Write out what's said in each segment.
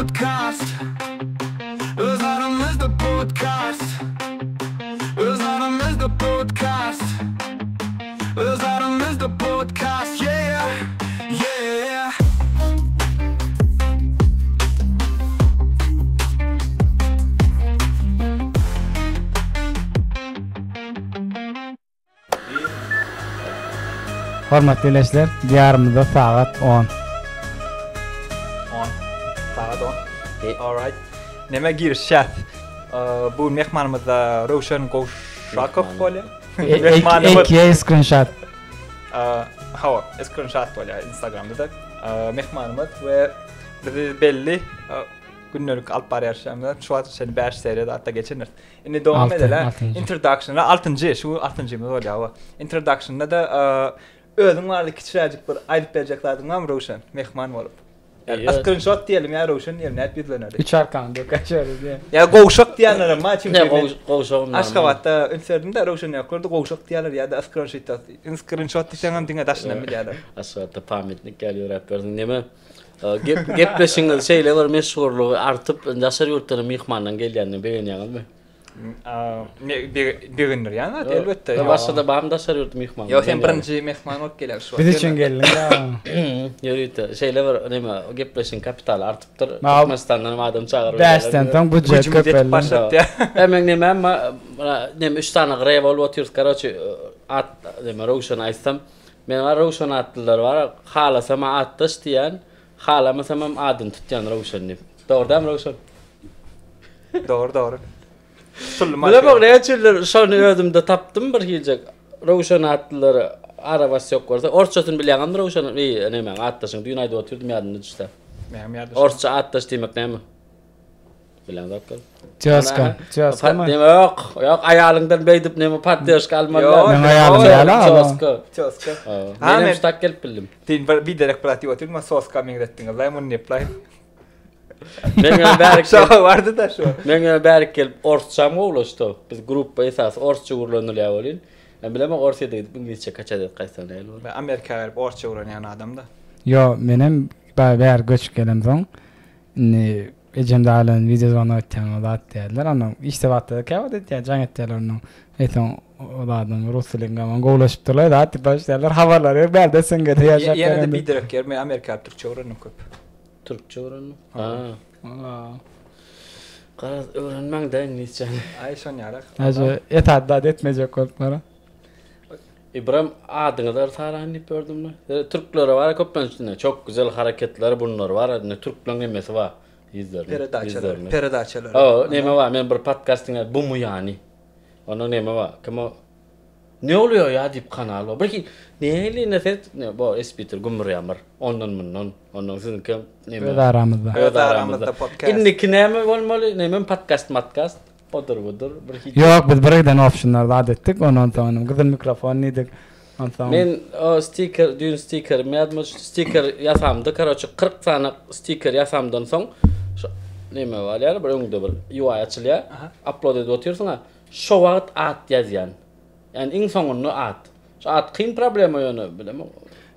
podcast. Öz aramızda podcast. Öz aramızda podcast. Öz aramızda podcast. Yeah, yeah. Hormatly izleyiciler, diyarımızda saat 10. Saat 10. Alright. Neme girişat. Bu mehmanımız da Roshan Goshakov bolya. AKA screenshot. Hava, screenshot bolya Instagram'da da. Mehmanımız ve bizi belli günlük alp bariyarşamda şu an seni 5 seriyede hatta geçenler. Şimdi devam edelim. Introduction'da 6. şu 6. mı bolya hava. Introduction'da da özün vardı küçücük bir ayıp vereceklerdi ama Roshan mehman olup. Screenshot diyelim ya Roshan diyelim net bizlenirdi. 3 arkanda kaçıyoruz ya. Ya Goshak diyenler ama çünkü Goshak. Aşkabat'ta ünserinde Roshan yakırdı Goshak diyorlar ya da screenshot diysen dinle daşına mı ya da. Aşkabat'ta pametlik geliyor hep gördün değil mi? Gepleşingil şeyler var meşhurluğu artıp dasar yurtların mihmandan geldiğini beğeniyorlar mı? Bir günler yani elbette. Başta da bağım dasar yurt mihman. Ya sen birinci mehman olup gelir şu an. Biz için geldin ya. Yürüyüt şeyler var değil mi? Gepleşin kapital artıptır. Türkmenistan'dan adam çağırıyor. Dersten tam budjet köpelli. Hemen neme ama neme 3 tane revolver atıyoruz. Karaçı at neme Roshan açtım. Men var Roshan attılar var. Hala sama attış diyen. Hala mesela adın tutan Roshan ne? Doğru değil mi Roshan? Doğru. Bile bak ne açılır şunu ödümde taptım bir gelecek. Roshan attılar arabası yok varsa. Orçatın bilen Roshan iyi ne men attasın dünyada oturdum yarın işte. Orça attas demek ne mi? Bilen bakalım. Çözkan mı? Yok ayağından beydip ne mi patlıyoruz kalmalı. Ben ayağım yala. Çözka. Benim müstakil bildim. Bir direkt prati oturma sos coming ettin. Allah bunu yapay. Men berk vardı da şu. Men berk gelip orçam ulaştı. Biz grup esas orçu uğurlanılıyor olin. Ben bilemem orçaya da gidip İngilizce kaçadet kaçsan değil olur. Ben Amerika'ya gelip orça uğrayan adam da. Yo benim bir göç gelen son. Ne ecemde halen videolarını ötüyen o da attılar. Onun işte vattı kavadet ya can ettiler onun. Eton o da adam Rusya'nın ama golaşıptılar da attı başladılar havaları belde sengede yaşak. Yine de bir direkt yer. Ben Amerika'da Türkçe öğrendim köp. Türkçe öğrendim. Karaz öğrenmen de İngilizce. Ay son yarak. Acı etadda etmeyecek olmalı. İbrahim adını da tarihini gördüm mü? Türkler var köpünsünde çok güzel hareketler bunlar var. Ne Türklerin emesi var. İzlerim. Perede açılır. O neme var? Ben bir podcasting bu mu yani? Onun neme var? Kama ne oluyor ya dip kanal var. Belki neyli nefet ne bu espitr gumur yamar. Onun sizin kim neme? Aramızda podcast. İndiki neme olmalı? Neme podcast. Odur. Yok biz birden optionlarda adettik ondan sonra kızın mikrofon neydik. Men o sticker medmiş sticker yasamdı. Karaçı 40 tane sticker yasamdan son neme var ya bir öngde bir UI açılıyor. Upload edip atıyorsun ha. Show out at yazyan. Yani insanın at. Şu at kim problemi yok bilemem.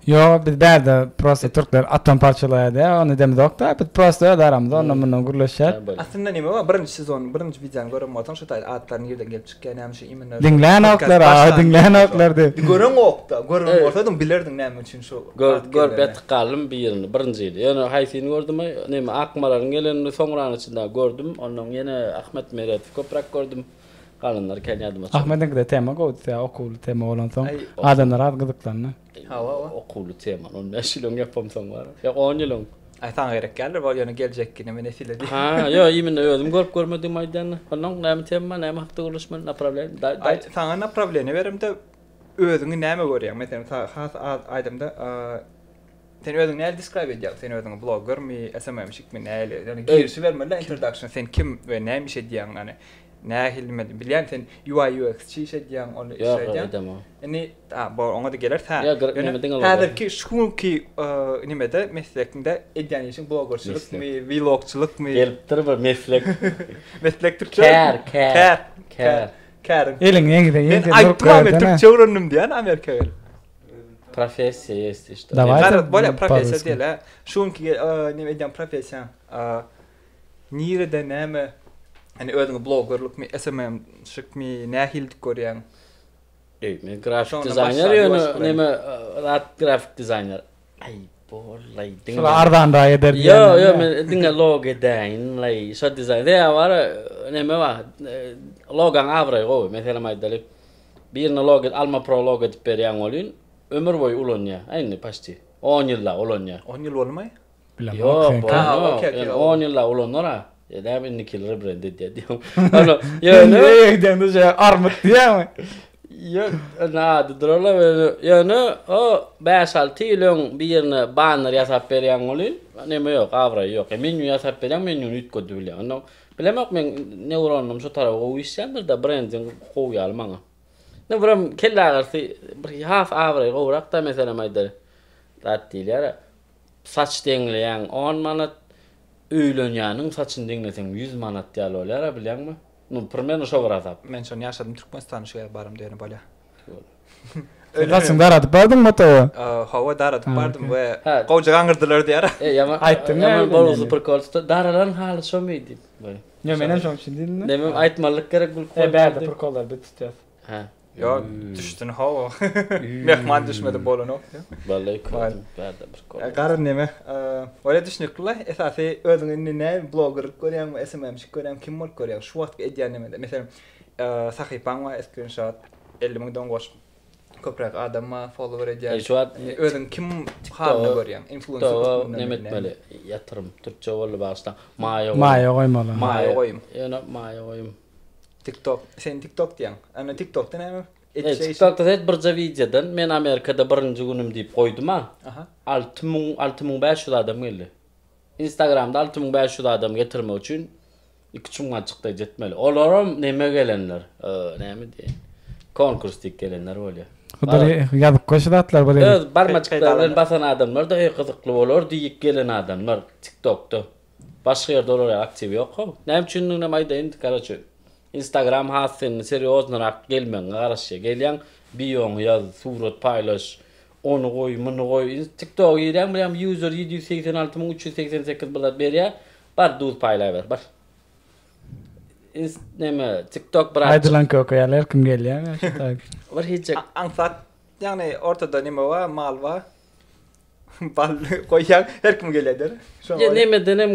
Yo biz berde prosta Türkler atom parçalaydı ya onu demek doktor biz prosta da aramda onunla gurlaşar. Aslında neme var birinci sezon birinci videon görünmüyor. Şu tayt atların yerden gelip çıkan hem şey iminler. Dinleyen oklar de. Görün okta görünmüyordu bilirdim neme için şu. Gör bet kalım bir yerini birinciydi. Yani hayfini gördüm neme akmaların gelen sonran içinde gördüm. Onun yine Ahmet Meret Koprak gördüm. Kalınlar Kenya'da maçı. Ahmet'in de tema koydu ya okul tema olan son. Adamlar ad gıdıklarını. Okulu tema. Onun neşilon yapam son var. Ya 10 yılın. Ay tan gerek geldi var yani gelecek yine ne filedi. Ha yo yemin öldüm görmedim maydanı. Onun ne tema ne hakta ulaşma ne problem. Ay sana ne problemi verim de özünü neme görüyorum. Mesela has adamda sen özünü ne describe edeceksin? Sen özünü blogger mi, SMM'şik mi ne? Yani girişi vermeden introduction sen kim ve ne bir şey diyen yani. Ne hilmedim. Bilen sen UI UX şey diyen onu şey diyen. Yani bu ona da gelir ta. Hadır ki şu ki nimede meslekinde edyan için bloggerçılık mı, vlogçılık mı? Geliptir bir meslek. Meslek Türkçe. Kar. Elin yenge. Ben aytmam Türkçe öğrendim diyen Amerika'ya. Profesya işte. Böyle profesya değil ha. Şu ki ne edyan profesya. nirede näme hani ödüňi bloggerlik mi SMM şyk mi nähildik görýän. Men grafik Sonra designer başladı, ýöne başladı. neme grafik designer. Ay bollay diňe. Şol ardan da eder. Yo men diňe logo design lay şo design. Ya var neme var logan avray go mesela maýdalyk. Birine logo Alma Pro logo dip berýän bolýan. Ömür boýu ulanýa. Aýny paşty. 10 ýyllar ulanýa. 10 ýyl bolmay? Yok, okey. 10 yıllar ulanora. Ya da ben nikil brand diyorum. Ano, ya ne? Egden de armut diye mi? Ya na durala ya ne? O 5-6 yılın bir yerine banner yazıp berýän bolýan. Neme yok, avra yok. Menü yazıp berýän, menüni ütködü bilýän. Ano, bilemek men neuronum şu tarafa goýýandır da branding goýy almaňa. Ne biram kellagarty bir haf avra goýrak da mesela maýda. Dat diýler. Saç deňleýän 10 manat, öýlenýäniň saçyny deňleseň 100 manat diýär bolýar, bilýärmi? Nu, primero şo birazap. Men şonu ýaşadym Türkmenistana şeýle barym diýeni bolýar. Nasıl daradı bardın mı tawa? Hawa daradyp bardym we Ha. gowja gaňyrdylar diýär. Yama Aýtdym, yama yani. boruzy perkolsta daralan haly şo meýdi. Ya menen şom şimdi. Demem aýtmalyk gerek bu Bärde prokollar bitdi. Ha. Ja, düşdün hawa. Mehman düşmedi bolany. Vallahi kötüm bärde perkol. Garyn neme? Öyle düşünükler. Esasy özüňi näme blogger görýän, SMM görýän, kim bol görýän. Şu wagt edýän neme. Mesela sahypaň wa screenshot 50.000 goş. Köprek adamma follower edýär. Şu an Özüň kim halny görýän? Influencer. to nemet bele yatırım Türkçe bolly başda. Maýa goýmaly. Maýa goýum. Ýa maýa goýum. TikTok. Sen TikTok diýän. Ana TikTokda näme? TikTok'ta hep bir videodan men Amerikada birinci günüm deyip koydum ha. Aha. 6500 adam geldi. Instagram'da 6500 adam getirmek için 2 gün açıkta jetmeli. Olaram neme gelenler? Neme diye. Konkurs dik gelenler bolýar. Hudary ýazyp goşulatlar böyle. Evet, barmaçyklardan basan adamlar da kızykly bolar, diýip gelen adamlar TikTok'ta. Başga ýerde olar aktiv ýok. Näme üçin näme aýdaýyn karaçy. Instagram hasyn serioznarak gelmen, garaşy gelýän biýoň ýaz, surat paylaş, onu goý, muny goý. TikTok ýerem bilen user 786.388 bilet berýär. Bar duz paylaýar, bar. Neme TikTok bırak. Aýdylan köýler kim gelýär? Var hiç. Ansat yani ortada neme var, mal var. Bal koýýan her kim gelýär. Ya neme denem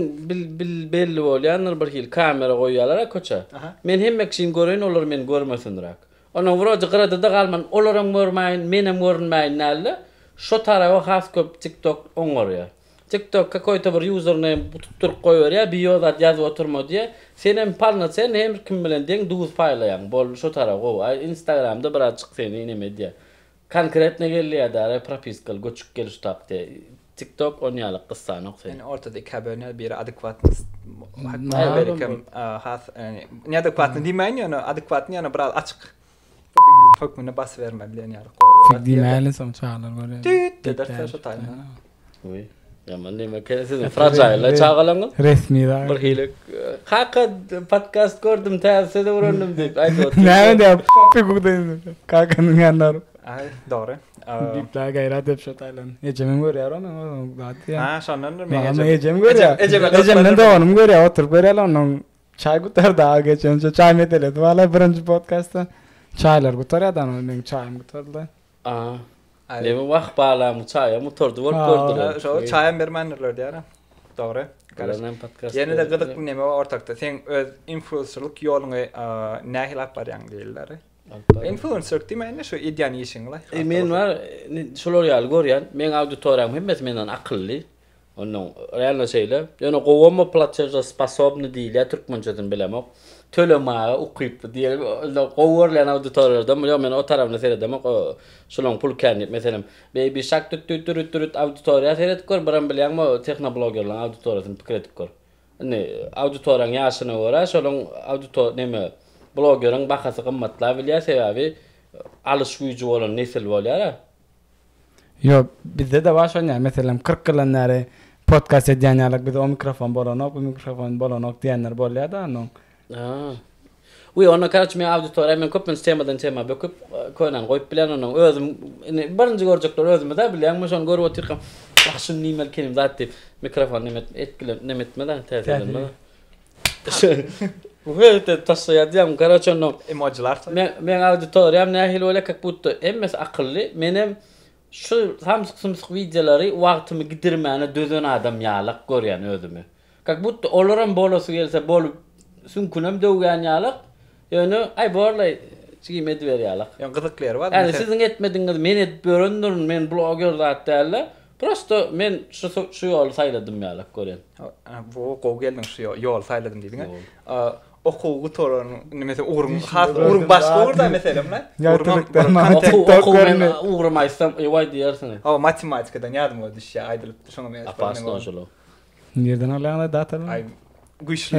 belli bolýanlar bir hil kamera goýýarlar koça. Men hemmek şin görýän olar men görmesindirak. Onu wuraja gyrada da galman olaram görmäýin, menem görünmäýin näle. Şo tarawa has köp TikTok oňorýar. TikTok'a koyta bir username tutup koyuyor ya biyodat yazıp oturma diye. Senin parna sen hem kim bilen deň duz paylayan. Bol şu tarafa Instagram'da birazcık seni neme diye. Konkretne gelýär da propiskal göçük geliş tapdy. TikTok onýalyk kıssany oksaý. Yani ortada iki abone biri adekvatny belki has yani ne adekvatny diýmeýin ýa-ni adekvatny ýa-ni biraz açyk. Hökmüne bas verme bilen ýa-ni. Diýmäli soň çağlar böyle. Dediler şu taýda. Uy. Ya men neme kelesiň fragile çağalaňyl. Resmi da. Bir hile. Haqa podcast gördüm täze de öwrendim diýip aýtdy. Näme diýip pekugdaýyn. Kakanyň ýanlar. Ay, doğru. Dipla gayret hep şotaylan. Ecemem görýär onu. Zaten. Ha, şondan Men ecem görýär. Ecemden de onum görýär, oturup görýär onu. Çay gutar da geçen çay metelet. Wala birinci podcastda çaylar gutarýar da men çaýym gutardy. Neme wagt bağlam çaya motordu bolup gördüler. Şo çaýam bermenler diýär. Doğru. Galanan podcast. Ýene de gyzyk bir neme ortakda. Sen öz influencerlyk ýoluňy nähil aparýan diýerler. Influencer diýmeýin şu ideýany işiňle. Men var şolary ýaly görýän, men auditoriýam hemmes menden akylly. Onu realna şeýle. Ýöne gowama platforma sposobny diýilýär türkmençeden bilemok. Tölemää ukypdy diýelim. Gowurlan auditoriýadan ýa men o tarapyna seredem. Şolong pul känýet meselem. Baby Shark tüt auditoriýa seredip gör, bilen bilýärmi technobloggerlaryň auditoriýasyny pikir edip gör. Ne auditoriýaň ýaşyna görä şolong auditor neme bloggerın bahası kımmatla bilýär sebebi alış güýji bolan nesil bolýar. Yo, bizde de baş oynayar. Mesela 40 yıllar podcast edýänler bizde o mikrofon bolanok, bu mikrofon bolanok diýenler bolýar da onu. Uy, ona karşı men auditoriýa men köp temadan tema böküp koýnan goýup bilen onu özüm birinji görjekler özüme de bilýärmi şonu görüp oturýan. Başyn nimel kelim zat diýip mikrofon nemet etkilen nemetmeden täzelenme. Bu hete taşıyadıyam karaçonno. Emojilar. Men auditoriyam nähil öyle как будто emmes akıllı. Menem şu samsık videoları wagtymy gidirmäne dözen adam ýalyk görýän özümi. Как будто olaram bolosy gelse bolup sünkunem döwgän ýalyk. Ýöne ay borlay çiğmedi berýalyk. Yani gıdıklar var. Yani sizin etmediğiniz men edip berönürün men blogger zat dälle. Prosto men şu ýol saýladym ýalyk görýän. Bu Google'den şu yol sayladım diýdiň. Okugu toran mesela urun başga urda mesela lan. Uğramaysam eýway diýersiň. O matematikadan ýadym boldy şä aýdylyp şoňa men. Apasny oşulu. Nereden alýan datalar? Ay güýçli.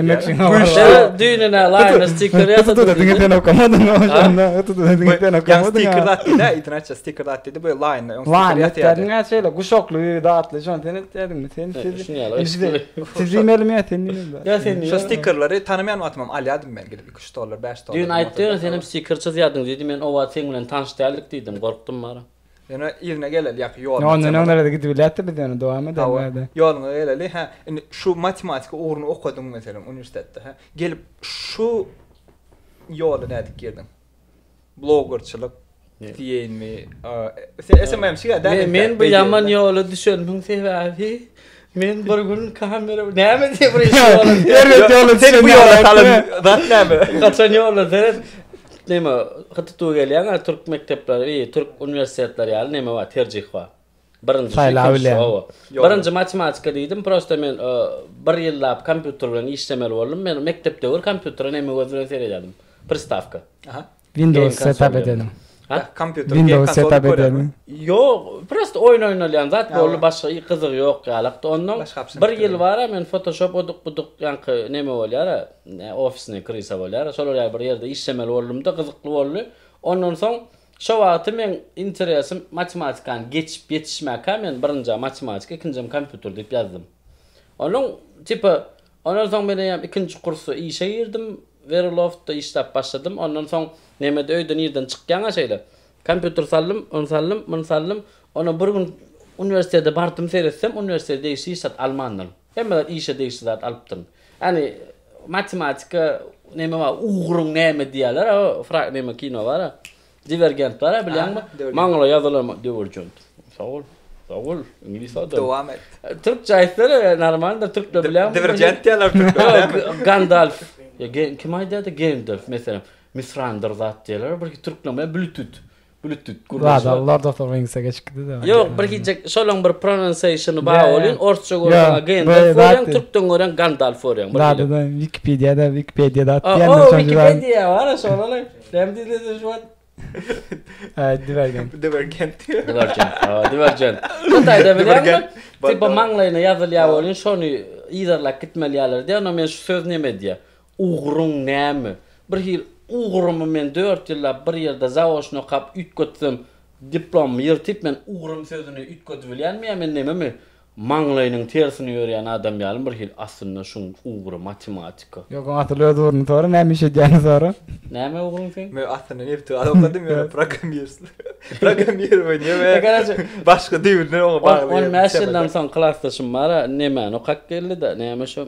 Düýnüne line sticker ýasadyk. Diňden okamadın oşanda. Diňden okamadın. Sticker dat diýdi, internetçe sticker dat diýdi, bu line. Line etdiňä şeýle guşokly datly şon tenet edin. Siz e-mailimi ýetendiňiz. Ya sen Şu stickerlary tanımayan atmam alýadym men gelip $2, $5. Düň aýtdyň senem sticker çyzýardym diýdi, men owa sen bilen tanışdyrlyk diýdim, gorkdum mara. Yani ýerine geleli ýak ýol. Onlara da gidip biletdi bizden dowam edemedi. Ýoluňa geleli ha şu matematika uğrunu okudum mesela üniversitede ha. Gelip şu ýola nädik girdim. Bloggerçylyk diýenmi? Sen SMM şiga da. Men bu ýaman ýola düşenmiň sebäbi. Men bir gün kamera näme diýip bir ýola. Sen bu ýola talan dat näme? Gaçan ýola deret. Näme hatytu gelýän Türk mektepleri, Türk universitetleri ýaly näme wa terjih wa. Birinji birinji matematika diýdim, prosta men bir ýyllap kompýuter bilen işlemeli boldum. Men mektepde bir kompýuter näme gözüne serýärdim. Pristavka. Aha. Windows setup edelim. Kompýuter Windows setup edelim. Yok, prosta oyun oynalýan zat bolu başga gyzyk ýok ýalykdy. Ondan bir ýyl bara men Photoshop oduk ýanky näme bolýar, ofisine kirýse bolýar. Şolar bir ýerde işlemeli boldum da gyzykly boldy. Ondan soň şu wagty men interesim matematikany geçip ýetişmäkä men birinji matematika, ikinji kompýuter diýip ýazdym. Onun ondan soň men ikinji kursy işe girdim. Verilofda işlep başladım. Ondan soň nemede öýden ýerden çykýan şeýle. Kompýuter sallym. Ona bir gün üniversitede bardym seyretsem, üniversitede işe almanlar. Hemmeler işe değiştirat alypdym. Yani matematika neme var, uğrun neme diýerler, o frak neme kino var. Divergent var, bilýärmi? Maňla ýazylar divergent. Sağ ol. İngiliz adam. Dowam et. Türkçe aýtlar, normalde Türkçe bilýärmi? Divergent diýerler Türkçe. Gandalf. Ya kim aýdýar da Gandalf mesela. Misrandyr zat diýerler, bir türkleme Bluetooth gurulýar. Lord of the Rings'e geçdi de. Ýok, bir şolaň bir pronunciationy bar bolýan, orçça görýän Gandalf bolýan, türkden görýän Gandalf bolýan. Da Wikipedia'da diýenler Wikipedia var şolalar. Näme diýildi şu an? Divergent. Tutayda bilýärmi? Tipa maňlaýyna ýazylýar bolýan, şonu ýerlek gitmelýärler diýär, men şu söz näme diýär? Uğrun näme? Bir ýyl uğrumy men 4 ýyllap bir ýerde zawoşny okap ütgötsem, diplom ýertip men uğrum sözüni ütgötüp bilýärmi? Men näme? Maňlaýynyň tersini ýörýän adam ýalym bir ýyl aslynda şu uğru matematika. Ýok, atylýar durny tory näme işe diýeni sory. Näme uğrun sen? Men aslynda näpdi adamladım ýa programmýersin. Programmýer bolýar. Başga diýilner oňa bagly. On mäşelden soň klassdaşym bar, näme okak geldi da, näme şu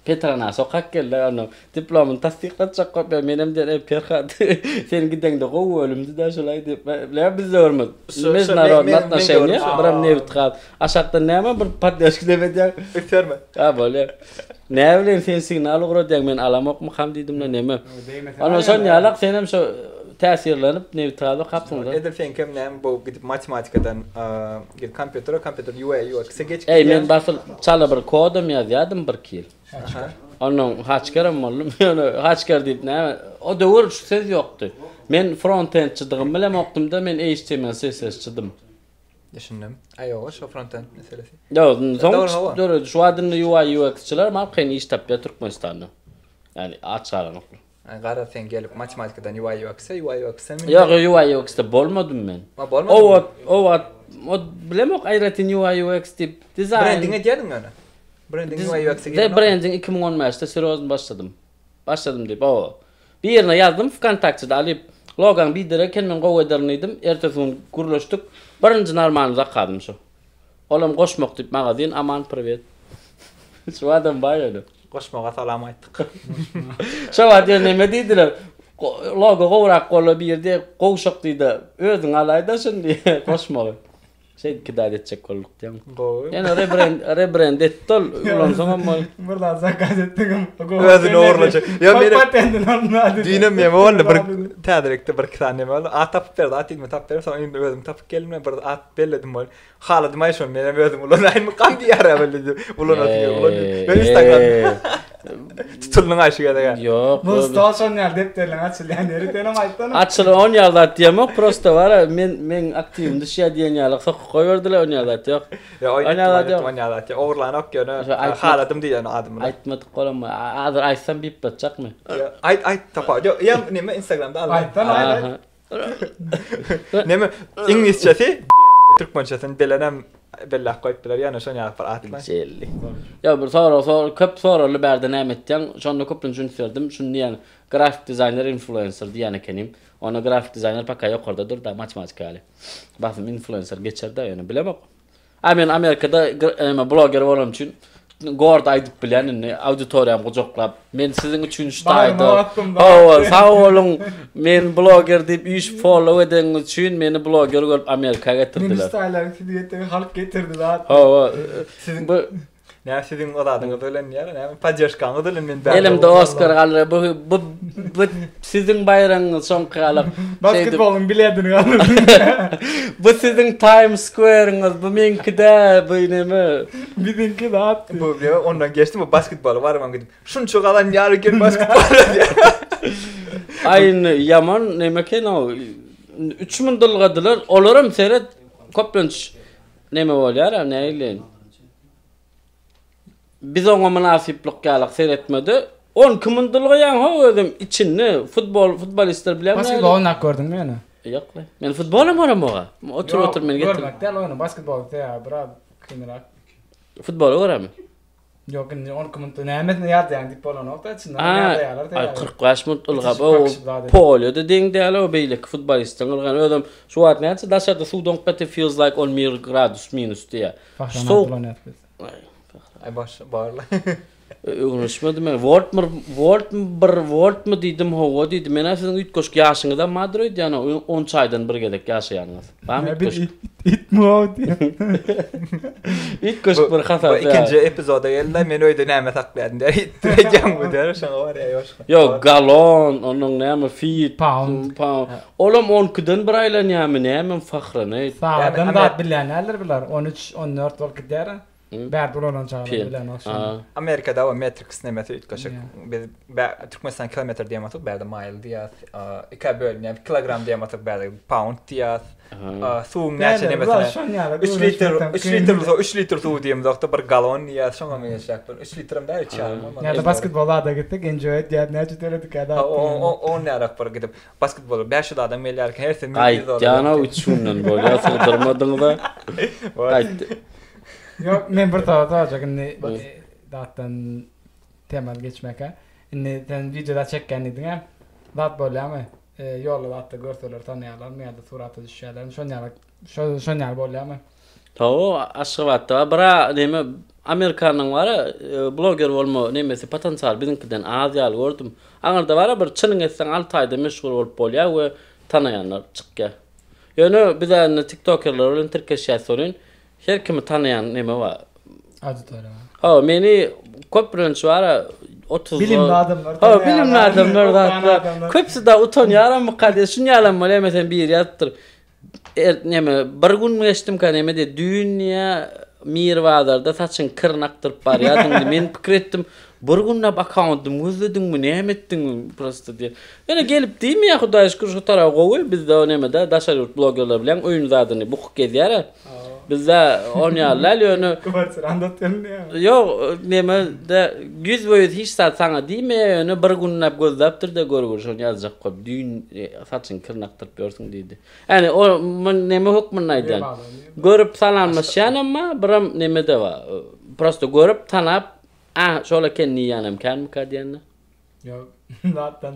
Petrana sokak geldi onu diplomunu tasdiklatjak goýup menem de Perhat sen gidende gowy ölümdi da şolay diýip bilýär biz görmüz. Meznarod şeýle biram nevit gal. Aşakda näme bir patlaşky demedýär. Öterme. Ha bolýar. Näme bilen sen signal ugrýar men alamokmy ham diýdim da näme. Ana şon ýalak sen hem şu täsirlenip nevit gal kapsyňda. Edil sen kim näme bu gidip matematikadan gidip kompýuter UI UX geçip. Ey men basıl çala bir kodum ýazýardym bir ýyl. Onun haçkerim oldum. Yani haçker diýip näme? O döwür şu söz ýokdy. Men front-end çydygym bilen okdum da men HTML CSS çydym. Düşündüm. Aýo, şu front-end meselesi. Ýok, soň şu adynly UI UX-çylar markeň iş tapýar Türkmenistanda. Yani açaran okul. Gara sen gelip matematikadan UI UX'a men. Ýok, UI UX'da bolmadym men. Bolmadym. O bilemok aýratyn UI UX diýip dizayn. Branding edýärdiň ona. Branding UI UX'a geldim. Branding 2015'te serozun başladım diýip o. Bir ýerine ýazdım, kontaktçyda alyp logan bildireken men gowy edernidim. Ertesi gün guruluşdyk. Birinji normal zakadym şu. Olam goşmak diýip maga diýen aman privet. Şu adam bar ýaly. Koşmağa salam aýtdyk. Şowa diýen näme diýdiler? Logo gowrak golla bir ýerde gowşak diýdi. Özüň alaýda şundi koşmagy. Şey kidar edecek kolluk diýen. Yani rebrand etdil ulan zaman Burada zakaz etdim. Özüni orlaçak. Ya meni patentini almadı. Düýnem ýeme bolan bir täzerekde bir kitany ýeme bolan. Atap berdi, atymmy tap berdi. Soň indi özüm tapyp gelme bir at belledim bol. Haladım aýşon meni özüm ulan aýmy kam diýär belledim. Ulan atýar ulan. Ben Instagram tutulnuň aýşyga da. Yok. Bu stasyon ýer depterler açylýan ýeri tenem aýtdan. Açılı 10 ýarda diýmek prosto var. Men aktivim düşýär diýen ýaly sok goýberdiler 10 ýarda yok. Ya oýnýarda. Oğurlanak ýöne haladım diýen adamlar. Aýtmadyk bolama. Adyr aýtsam bip batjakmy? Aýt tapa. Ýa nime Instagramda al. Aýtdan. Neme İngilizcesi Türkmençesini belenem bellah koyup biler ýa-ni şonu ýalyp atlan. Jelli. Ya bir sonra köp soraly berdi nämetden. Şonu köpün düşündirdim. Şunu diýen grafik dizayner influencer diýen ekenim. Ona grafik dizayner pakay ýokarda dur da matematika ýaly. Basym influencer geçer de ýöne bilemek. Men Amerikada blogger bolam üçin Gord aýdyp bilen auditoriýam gojaklap. Men siziň üçin ştaýdy. Sağ olun. Men blogger diýip iş follow ediň üçin meni blogger görüp Amerikaga getirdiler. Ministrler sizi halk getirdi zat. Sizin bu näme sizin odadyňyz bilen ýa-ni näme podдержкаңyz bilen men bäri. Elimde Oscar galyr bu sizin bayraňyňyz soňky galyp. Basketbolun biledini galyr. Bu sizin Times Square'ňyz bu menkide bu näme? Bizinki de atdy. Bu ondan geçdim bu basketbol var mı gidip. Şunçuk alan ýary gel basketbol diýär. Aýny yaman näme ken o 3000 dylgadylar. Olaram seret köplenç näme bolýar näýlen. Biz ona münasiplik galyk seretmedi. 10 kimin dylgaýan ha özüm içinde futbolistler bilen. Basketbol oynak gördüňmi ýene? Ýok. Men futbolam oramyga. Otur men getir. Görmekden oyna basketbol ýa bra kynrak. Futbol oramyk. Yok, 10 kimin nämetni ýardan diýip bolan okda içinde ýarlar. Ay 40 minut ılgap o polyoda deňdäle o beýlik futbolistler ılgan özüm şu wagt näçe daşarda suwdan qatı feels like 10 gradus minus diýär. Ay baş barla. Öňüşmedi men volt mu diýdim howa diýdim. Men aslında ütkoş ýaşyňda Madrid ýa-ni 10 çaýdan bir gelek ýaşaýanyňyz. Bam it mu diýip. Ütkoş bir hasat. İkinji epizoda geldi men öýde näme saklaýardym diýär. Ittirejäm bu diýär şoňa bar ýa ýoşga. Yo galon onuň näme feet pound. Olam 10 kidan bir aýlan ýa-mi näme fahrany. Sağdan da bilenler biler 13 14 bol gidýär. Bärt bolan çağlar bilen akşam. Amerikada o metrics näme ütkoşak. Biz Türkmenistan kilometr diýmatyk, bäde mile diýär. 2 bölüň kilogram diýmatyk, bäde pound diýär. Suwuň näçe näme? 3 litr suw diýem doktor bir galon ýa şoňa men ýaşak. 3 litrim däl içýär. Ýa-da basketbolda gitdik, enjoy etdik, näçe teledik ada. O närak bir gidip basketbol 5 adam melýär, her sen Ay ýana üçünden bolýar, sığdırmadyň da. Aýtdy. Yok, men bir taýjak indi datdan temal geçmeke. Indi sen videoda çekken ediň. Dat bolýarmy? Ýolda datda görseler tanýarlar, meňde suraty düşýärler. Şonýar bolýarmy? Taw aşgabatda bira näme Amerikanyň bara blogger bolma nämesi potensial biziňkiden az ýaly gördüm. Aňarda bara bir çynyň etseň 6 aýda meşgul bolup bolýar we tanaýanlar çykýar. Ýöne bizden TikTokerler bilen tirkeşýär. Her kimi tanıyan näme var? Auditoriýa. Meni köprünç var 30. Bilimli adamlar. Bilimli adamlar da. Köpsi de utanýar ama kardeş şunu ýalan bolýar meselen bir ýatdyr. Näme bir gün geçdim ka näme de dünýä Mirwadarda saçyn kırnakdyryp barýar. Men pikir etdim. Bir günläp accountum gözledimmi näme etdiň prosto diýär. Ýene gelip diými ýa Hudaý şükür şu taraw gowy bizde näme-de daşary bloggerler bilen oýun zadyny bu gezýär. Bizde oynayarlar ýöne. Kubarçyr andatýan ýa. Ýok, näme de güz boýy hiç saat saňa diýme ýöne bir günläp gözläpdir de görgür şonu ýazjak goýup düýün saçyn kırnakdyryp ýörsiň diýdi. Ýani o näme hukmyny aýdýan. Görüp salanmaşýan amma biram näme de bar. Prosto görüp tanap, şola kenni ýanam kan ka diýende. Ýok, zatdan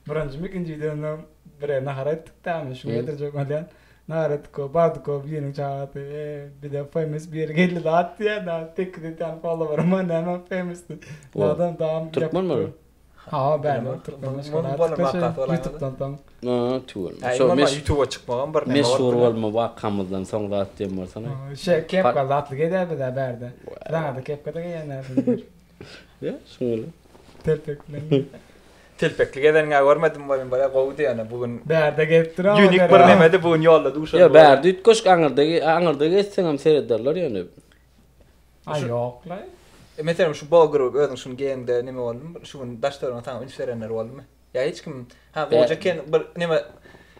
birinji ikinji videoda bir nahar etdik da, şu getirjek bolýan. Naretko, Bartko, birinin çağatı. Bir de famous bir yere geldi de attı ya. Da tek de tane follower ama hemen famous'tı. Adam tamam. Türkmen mi? Ha ben Türkmen. YouTube'dan tam. Tuğur. Ama YouTube'a çıkmagan bir meşhur olma vakamızdan sonra attım var sana. Kepka zatlı gider bir de berde. Daha da kepka da gelnersin. Ya, şöyle. Telpeklen. Telpeklik edenge görmedim var bara kovdu yani bugün. Berde geptir ama. Unique bir nemede bugün yolladı uşak. Ya berdi ütkoşk anırda geçsen hem seyrederler yani. Ay yok lan. Mesela şu blogger özün şun gende neme oldu? Şun daşlarına tamam üstlerenler oldu mu? Ya hiç kim hocaken bir neme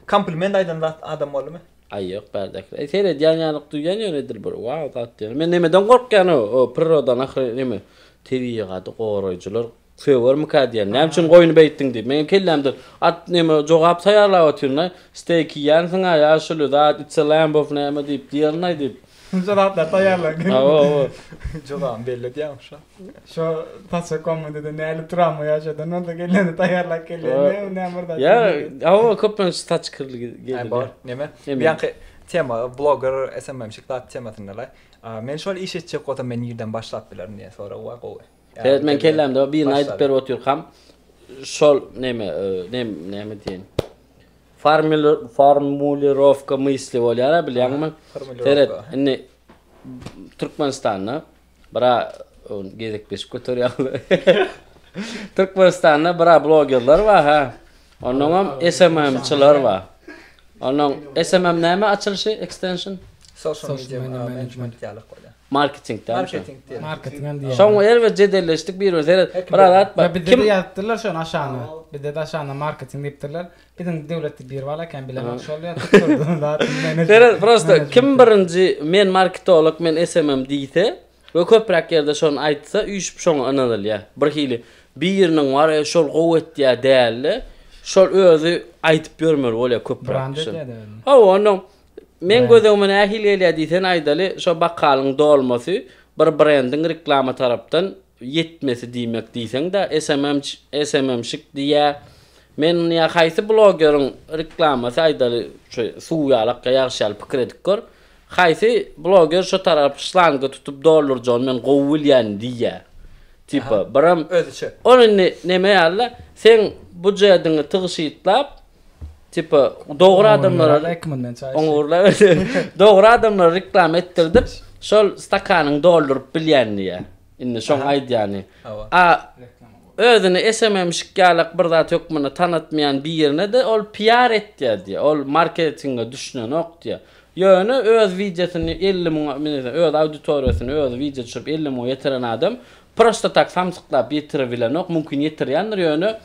compliment aydan adam oldu mu? Ay yok berdek. Seyret yanyanlık duyan yönedir bir. Wow tatlı. Men nemeden korkkan o prodan ahire neme TV'ye gadı qoğrayıcılar söver mi kadiyen? Ne için koyunu beyttin deyip. Men kellemdir. At neme jogap sayarla oturna. Steak yiyen sana ya şulu da it's a lamb of neme deyip diğerine deyip. Jogaplar tayarlar. Oo. Jogam belli diyem şu. Şu taşı komedide neyli travma yaşadı. Ne de geleni tayarlar geleni. Ne burada. Ya ama köpen staç kırlı geldi. Bar neme? Bir tema blogger SMM-şiklat temasındalar. Men şol iş etçek ota men yerden başlap bilerim diye sonra o qoy. Evet men kellemde bir aytıp ber otursam şol neme deyin. Formulirovka мысли olar bilýärmi? Evet, indi Türkmenistan'da bara gezek beş kotorýaly. Türkmenistan'da bara bloggerlar var ha. Onuň SMM'çiler var. Onuň SMM näme açylyşy extension? Social media management ýaly qoýdy. Marketingden. Marketingden diye. Şoň elbet jedelleşdik bir özet. Bara atma. Kim yaptırlar şonu aşağına. Bir de aşağına marketing diptirler. Bir de devleti bir valaken bilemem şol ya tutturdu. Evet, prosto kim birinci men marketolog men SMM diýse we köprak ýerde şonu aýtsa üýüşüp şoňa anadylýar. Bir hili biriniň var şol gowet ýa däli. Şol özü aýtyp bermeli bolýar köprak. Ha onuň men gözüme nähil gelýär diýsen aýdaly şo bakkalyň dolmasy bir brandyň reklama tarapdan yetmesi diýmek diýsen de SMM-şik diýär. Men ýa haýsy bloggeryň reklamasy aýdaly şo suwýalykka ýagşaly pikir edikler. Haýsy blogger şo tarap şlangy tutup doldurjan men gowulýan diýär. Tipa biram özüçe. Onu neme ýaly? Sen bu jadyňy tygyşytlap tipa doğru adamlara doğru adamlara reklam ettirdim. Şol stakanyň doldurup bilýän diýär. Indi şoň aýdýany. Özüni SMM-şik ýalyk bir zat ýokmyny tanıtmayan bir ýerine de ol PR etdi. Ol marketinge düşnen okdy. Ýöne öz videosyny 50 000 öz auditoriýasyny öz video çykyp 50 000 ýetiren adam prosta tak samsyklap ýetirebilen ok mümkin ýetirýändir ýöne.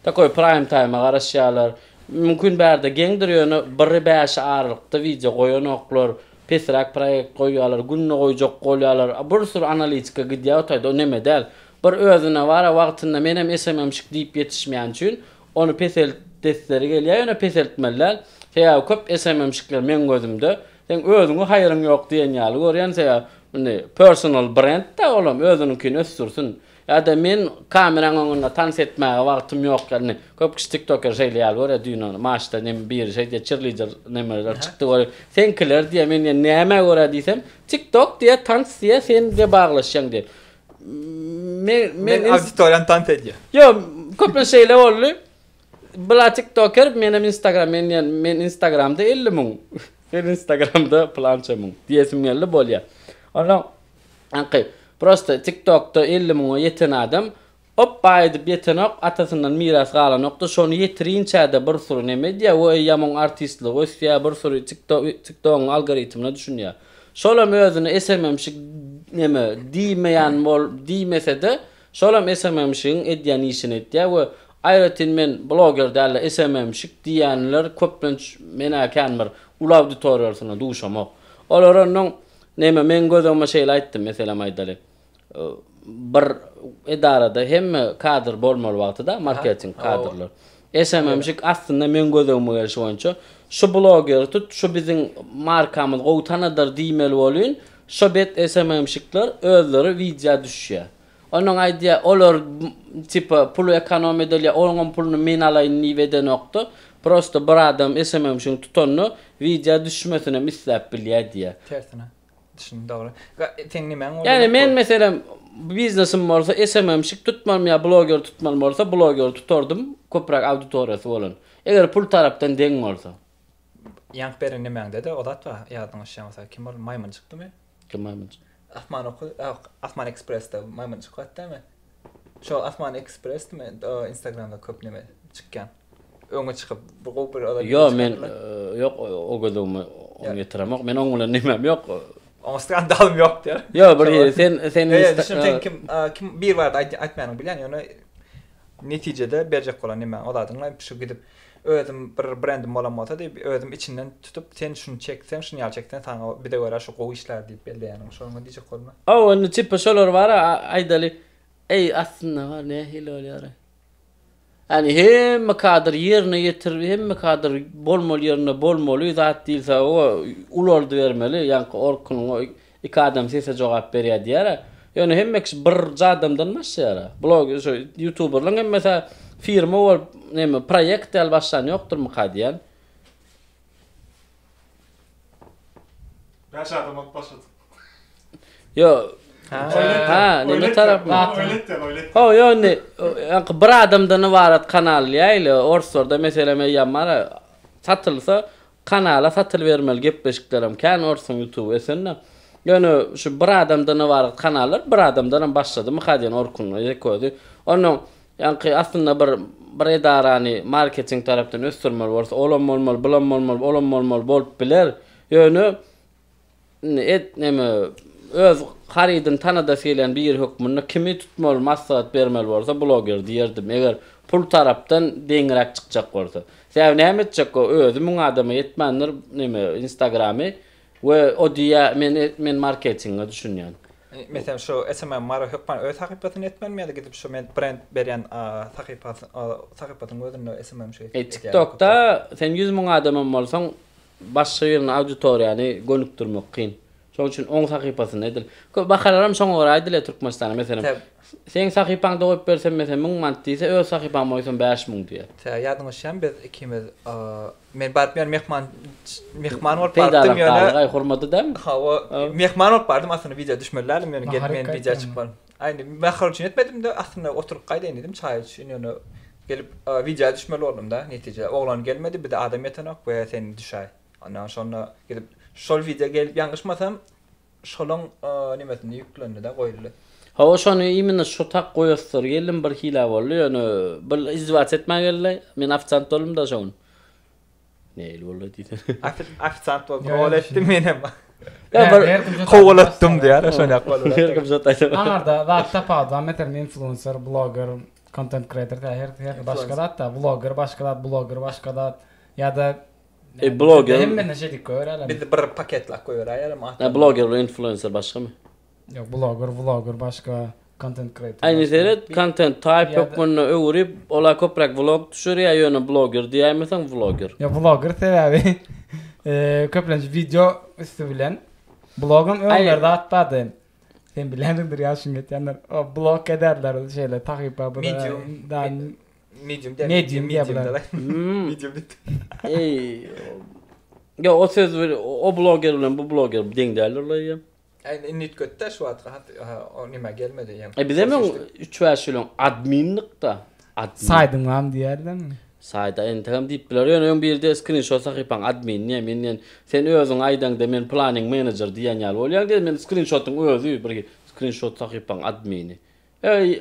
Takoy prime time garaşýarlar. Mümkin berde gengdir ýöne 1-5 aralykda video goýan oklar, pesrak proýekt goýýarlar, günne goýjak bolýarlar. Bir sürü analitika gidýär otayda o neme däl. Bir özüne wara wagtynda menem SMM-şik diýip ýetişmeýän üçin onu pesel testleri gelýär, ýöne peseltmeler. Şeýa köp SMM-şikler men gözümde. Sen özüňe haýryň ýok diýen ýaly görýän şeýa personal brand da olam özüninkini ösdürsin. Ya da men kameraň öňünde tans etmäge wagtym ýok ýaly. Köp kişi TikToker şeýle ýaly dünýäni maçda nem bir şeýde cheerleader nemeler çykdy bar. Sen kiler diýe men näme görä diýsem TikTok diýe tans diýe sen de baglaşýan diýe. Men auditoriýan tant edýär. Yo, köp şeýle boldy. Bula TikToker menem Instagram men Instagramda 50 000. Ben Instagramda plança 1000 diýesim geldi bolýar. Ona anqy prosta TikTok'ta 50 000 yeten adam hop baýdyp yetenok atasyndan miras galan nokta şonu ýetirýänçä bir sürü neme diýär o ýamon artistlik ösýär bir sürü TikTok'un algoritmine düşünýär. Şolam özüni SMM-şik neme diýmeýän bol diýmese de şolam SMM-şiň edýän işini etýär we aýratyn men blogger däl SMM-şik diýenler köpünç mena känmir ul auditoriýasyna duşamak. Olaryň neme men gözüme şeýle aýtdym meselem aýdaly. Bir edarada hemme kadr bolmaly wagtyda marketing kadrlar. SMM-şik aslında men gözüme gelýär şu blogger tut şu biziň markamyz gowtanadyr diýmeli bolýan. Şu bet SMM-şikler özleri video düşýär. Onuň aýdýa olar tipa pul ekonomi edilýär, onuň puluny men alaýyn niwede nokta. Prosto bir adam esememişin tutonnu video düşmesine mislap bilýär diýär. Tersine. Düşün doğru. Sen nimen Yani men mesela biznesim bolsa esememişik tutmam ya blogger tutmam bolsa blogger tutordum köprak auditoriyasy bolan. Eger pul tarapdan deň bolsa. Yank beren nimen dedi. O da var. Ýadyňa şeýle kim bol maymun çykdymy? Kim maymun? Asman Express'te maymun çykýatdymy? Şol Asman Express'mi Instagram'da köp nime çykýan. Öňe çykyp bu gopur adam. Yo men yok o gözüme onu getiremek. Men oňla nimem yok. O skandalım yok der. Yo bir sen kim bir var aýtmagyň bilen ýöne netijede berjek bolan nime oladyňlar şu gidip özüm bir brandim bolan bolsa diýip özüm içinden tutup sen şunu çeksen şunu ýal çeksen taňa bir de göre şu gowy işler diýip belleýän şonu diýjek bolma. Onu tipe şolar var aýdaly. Ey aslında var ne hil oluyor. Yani hem kadar yerine getir hem kadar bolmol yerine bolmol zat değilse o ulordu vermeli. Yani Orkun'un iki adam size cevap berýär diýär. Yani hem bir adamdan başlar. Blog şu YouTuberlar hem mesela firma ol neme projekt el başlan yoktur mu kadiyan? Beş adam başladı. Yo neme taraf Öyle. Ha yani bir adamdan ibaret kanal ýaýly orsorda mesela men ýamara satylsa kanala satyl bermeli gepleşiklerim kan orsun YouTube esenle. Yani şu bir adamdan ibaret kanallar bir adamdan başlady mı hadiýan Orkun'la ýekodi. Onu yani aslında bir edarany marketing tarapdan ösdürmeli bolsa olanmaly, bilenmaly, olanmaly bolup biler. Yani neme öz haridin tanada söýlen bir hökmünde kimi tutmaly, maslahat bermeli bolsa blogger diýerdim. Eger pul tarapdan deňrak çykjak bolsa. Sen näme etjek o özümiň adamy etmenler neme Instagramy we o diýä men marketinge düşünýän. Mesela şu SMM Maro Hökman öz hakykatyny etmenmi ýa-da gidip şu men brand berýän hakykatyny özüne SMM şey. TikTok'ta sen 100.000 adamın bolsaň başga ýerine auditoriýany gönükdirmek kyn. Şoň üçin oň sahypasyny edil. Bakalaram şoň ora aýdylar Türkmenistana mesela. Sen sahypaňda goýup bersen mesela 1000 manat diýse öz sahypaň bolsa 5000 diýer. Ýadyňa şem biz ikimiz men barpýan mehman bolup barpdym ýöne. Ay hormaty däm? Ha, o mehman bolup bardym aslında video düşmelerim ýöne gelmeýän video çykmaly. Aýny mähar üçin etmedim de aslında oturup gaýda edim çaý için ýöne gelip video düşmeli oldum da netije. Oglan gelmedi bir de adam ýetanak we sen düşäý. Ondan sonra gidip şol video gelip ýangyşmasam şolun nimesini ýüklendi de goýuldy. Ha o şonu imini şu tak goýasdyr. Gelim bir hila boldy. Yani bir izdivaç etmän geldi. Men afisant bolum da şonu. Neýil boldy diýdi. Afisant bolup rol etdim menem. Ya bir kowalatdym diýär şonu boldy. Herkim zat aýtdy. Anarda zat tapadan meter influencer, blogger, content creator her başga da blogger, başga da blogger, başga da ýa-da blogger. Hemme näşe dik görýärler. Biz bir paketlak goýýar. Blogger ve influencer başgamy? Yok blogger başga content creator. Aýny zere content type ýokmyny öwrüp ola köprak vlog düşürýär ýöne blogger diýämesen vlogger. Ya blogger sebäbi köplenç video üstü bilen blogum öňlerde atpadym. Sen bilendir ýaşyň etýänler. O blog ederler şeýle takyp abyr. Medium diýerler. Medium dit. Ey. Ya o söz o blogger bilen bu blogger deň dälirler ýa. Aýny net götde şu wagt o nime gelmedi ýa. Bizem 3 versiyon adminlik da. Saydym ham diýerlermi? Sayda entegam diýip biler. Ýöne bir de screenshot sakypang admin ne men sen özüň aýdaňda men planning manager diýen ýaly bolýar diýip men screenshotyň özü bir screenshot sakypang admini.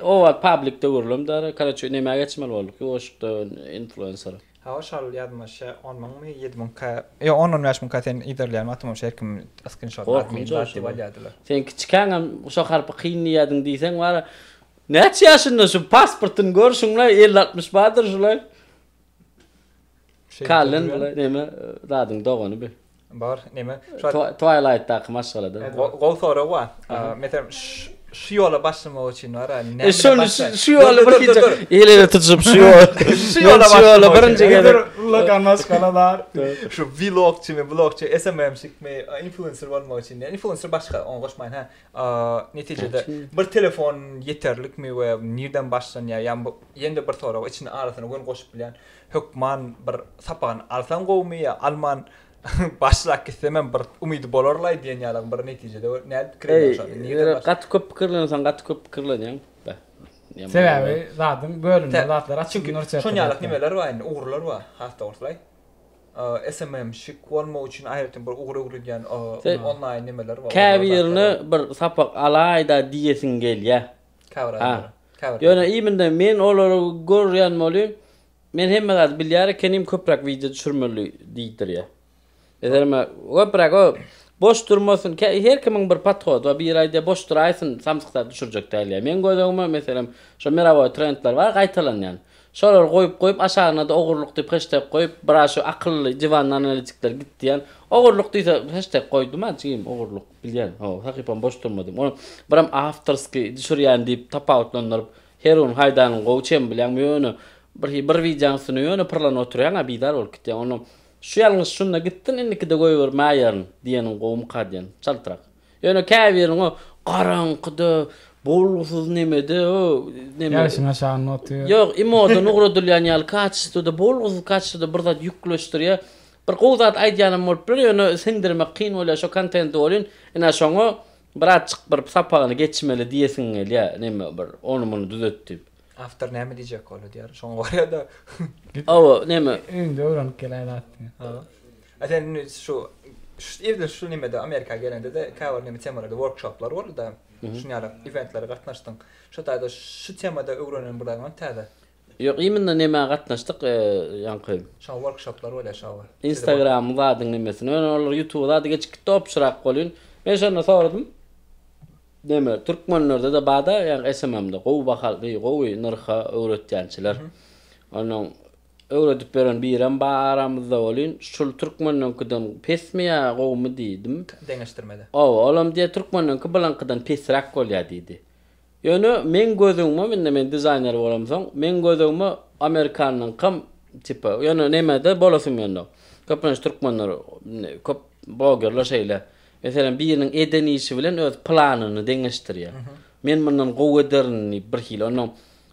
O public döwürlüm da karaçy neme geçmeli boldyk. Ýoşda influencer. Ha şol ýadyma 10.000 7.000 ýa 10.000 sen iderlermi atmam şerkim screenshot admin diýip bolýardylar. Sen kiçikäňem şo harpy kynýadyn diýsen bar. Neçe ýaşynda şu pasportyny görşüňler 50-60 badyr şulay. Kalın neme radyň dogany bir. Bar neme? Twilight'da maşgalada. Gol soru wa. Metem şu yola başlamak için var hani şu yola bir hiç elere tutup şu yola birinci gelip Logan maskalalar. Şu vlogçı mı, blogçı, SMM'sik mi, influencer olmak için. Yani influencer başka, onu koşmayın ha. Neticede bir telefon yeterlik mi ve nereden başlan ya? Yani yende bir soru, içine arasına koyun koşup bilen. Hükman bir sapan alsan koymu ya, Alman başlak istemem bir umidi bolorlay diyen yalan bir neticede. Ne kredi Gat köp pikirlensen gat köp pikirlenýän. Sebebi zaten bölünür, zatlar açık çünkü nur çatır. son yalık nimeler var, yani uğurlar var, hafta ortalay. SMM şık olma için ayrıca bir uğur diyen online nimeler var. Käbirini bir sapak alayda diýesin gelýär. Kavra. Ýöne iminde men olary görýän bolýum. Men hemme bilýär kenim köprak video düşürmeli diýdir ya. Ederme köprak o boş durmasın. Her kimin bir patrot ve bir ayda boş duraysın samsıqta düşürjek däl. Men gözüme meselem şu merhaba trendler var gaýtalanýan. Şolar goýup aşağına da ogurluk diýip hashtag goýup bir şu akıllı divan analitikler gitdiýän. Ogurluk diýse hashtag goýdum ha, çyym ogurluk bilýän. Ho, hakykan boş durmadym. Onu biram afterski düşürýän diýip tapawutlandyryp herun haýdanyň goýçem bilen ýöne bir videoň sunuyor, pırlan oturýan abidar ol gitdi. Onu şu ýalňyş şunda gitdin, indiki de goýber maýaryn diýenin gowum kadýan, çaltyrak. Ýöne käbirin o garaňkyda, bolgusyz nemede, o neme. Ýaşyna şan otuyor. Ýok, imoda nugradylýan ýaly kaçyda, bolgusyz kaçyda bir zat ýükleşdirýär. Bir gowzat aýdýanym bolup bir ýöne sindirmek kyn bolýar, şo kontenti bolýan. Ina şoňa bir açyk bir sapagyny geçmeli diýesiň gelýär, neme bir onu muny düzeltdi. After näme diýjek olu diýär. Şoň var ýa-da. Awa, neme? Öňde öwrenip gelýär. Aten şu evde şu nimede Amerika gelende de kavar neme temalary workshoplar boldy da. Şuňaly eventlere gatnaşdyň. Şu taýda şu temada öwrenen bilen täze. Ýok, iminde neme gatnaşdyk, ýanky. Şu workshoplar bolýar şo. Instagram zadyň nemesini, olar YouTube'da da geçip topşyrak bolýan. Men şonu soradym. Neme, Türkmenlerde de bada, yani SMM'de gowy bahaldy, gowy narha öwretýänçiler. Onuň öwredip beren biram baramyzda bolýan. Şol Türkmenleriňkiden pesmiýa gowmy diýdim. Deňeşdirmede. Olam diýe Türkmenleriňki bilankydan pesrak bolýar diýdi. Ýöne men gözüňme, men dizaýner bolamsoň, men gözüňme Amerikanyň kam tipi, ýöne nemede bolasym ýöne. Köpüň Türkmenler, köp bloggerler şeýle. Mesela birinin eden işi bilen öz planını deňeşdirýär. Men mundan gowy ederni bir hil onu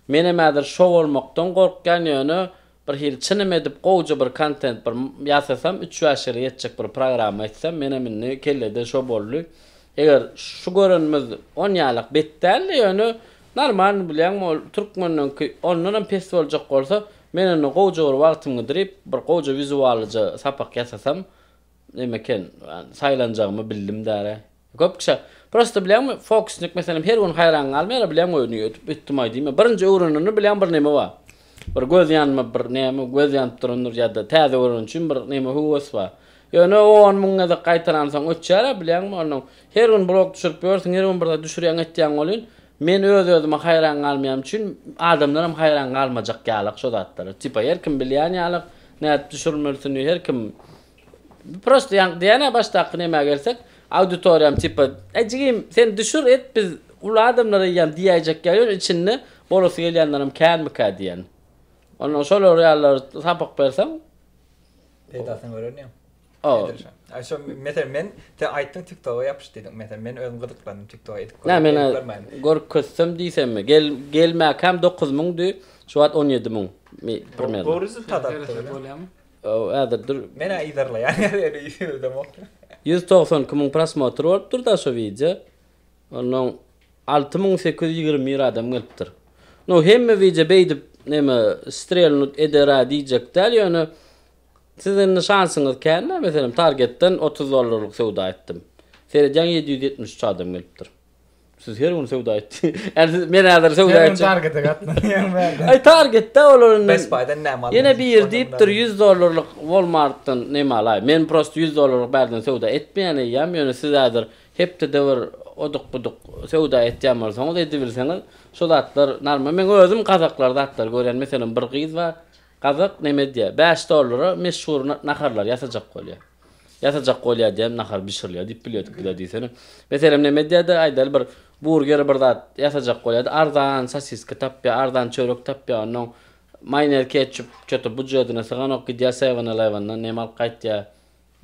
mene mäder şow bolmakdan gorkýan ýöne bir hil çynym edip gowja bir content bir ýasasam 3 ýaşary ýetjek bir program etsem mene minni kellede şow boldy. Eger şu görünmez 10 ýalyk betdäl ýöne normal bilen Türkmenleriňki ondan pes boljak bolsa men onu gowja bir wagtymy dirip bir gowja vizualja sapak ýasasam nemeken saylanjagmy bildim däre. Köp kişi prosta bilenmi fokusnik meselem her gün hayran galmaýar bilen oýnuyor etdiňmi diýme. Birinji öwreneni bilen bir neme bar. Bir göz ýanyma bir neme göz ýanyp durandyr ýa-da täze öwren üçin bir neme huwas bar. Ýöne o 10 000 da gaýtaransaň öçýär bilenmi onu her gün blog düşürip ýörsiň her gün bir da düşürýän etdiň bolýan. Men özüme hayran galmaýam üçin adamlaram hayran galmajak ýalyk şo zatlar. Tipa her kim bilýän ýalyk näde düşürmelsin her kim. Prosto yani diyene başta neme gelsek auditoriyam tipi ejigim sen düşür et biz ulu adamlara yan diyecek geliyor içinde borusu gelyenlerim kan mı ka diyen. Onu şöyle reallar sapak bersem Peýdasyň öğrenýär. o. Aşo mesela men te aýtdyň TikTok'a yapış dedim. Mesela men özüm gyzyklandım TikTok'a edip. Ne men gorkusam diýsem gelme kam 9000 dy şu at 17000 primer. Bu rezultat atdy. O aderdir. Men aýdarla ýani demok. 190 prosmotr bolupdyr da şu video. Onun 6820 adam gelipdir. No hemme video beýdip neme strelni edera diýjek däl ýöne sizin şansyňyz känme meselem targetden $30 sowda etdim. Serjan 773 adam gelipdir. Siz her gün sowda etdi. Yani men häzir sowda etdim. Target'e gatnaýan berdi. Ay targetde olaryň Best Buy'dan näme aldy? Yine bir diýipdir $100 Walmart'tan näme alay. Men prosto $100 berdim sowda etmeýän ýa-da siz häzir hepde de bir oduk-buduk sowda etýän bolsaňyz edibilseňiz şo zatlar normal. Men özüm kazaklarda atlar görýän meselem bir gyz bar. Kazak näme diýär? $5 meşhur naharlar ýasajak bolýar. Ýasajak bolýar diýen nahar bişirilýär diýip bilýärdik da diýsen. Meselem näme diýär? Aýdal bir burger bir zat ýasajak bolýar. Arzan sosiska tapýar, arzan çörek tapýar, onu Miner ketchup kötü bucuduna sagan ok gidiyor 7-Eleven'dan nemal qaytya.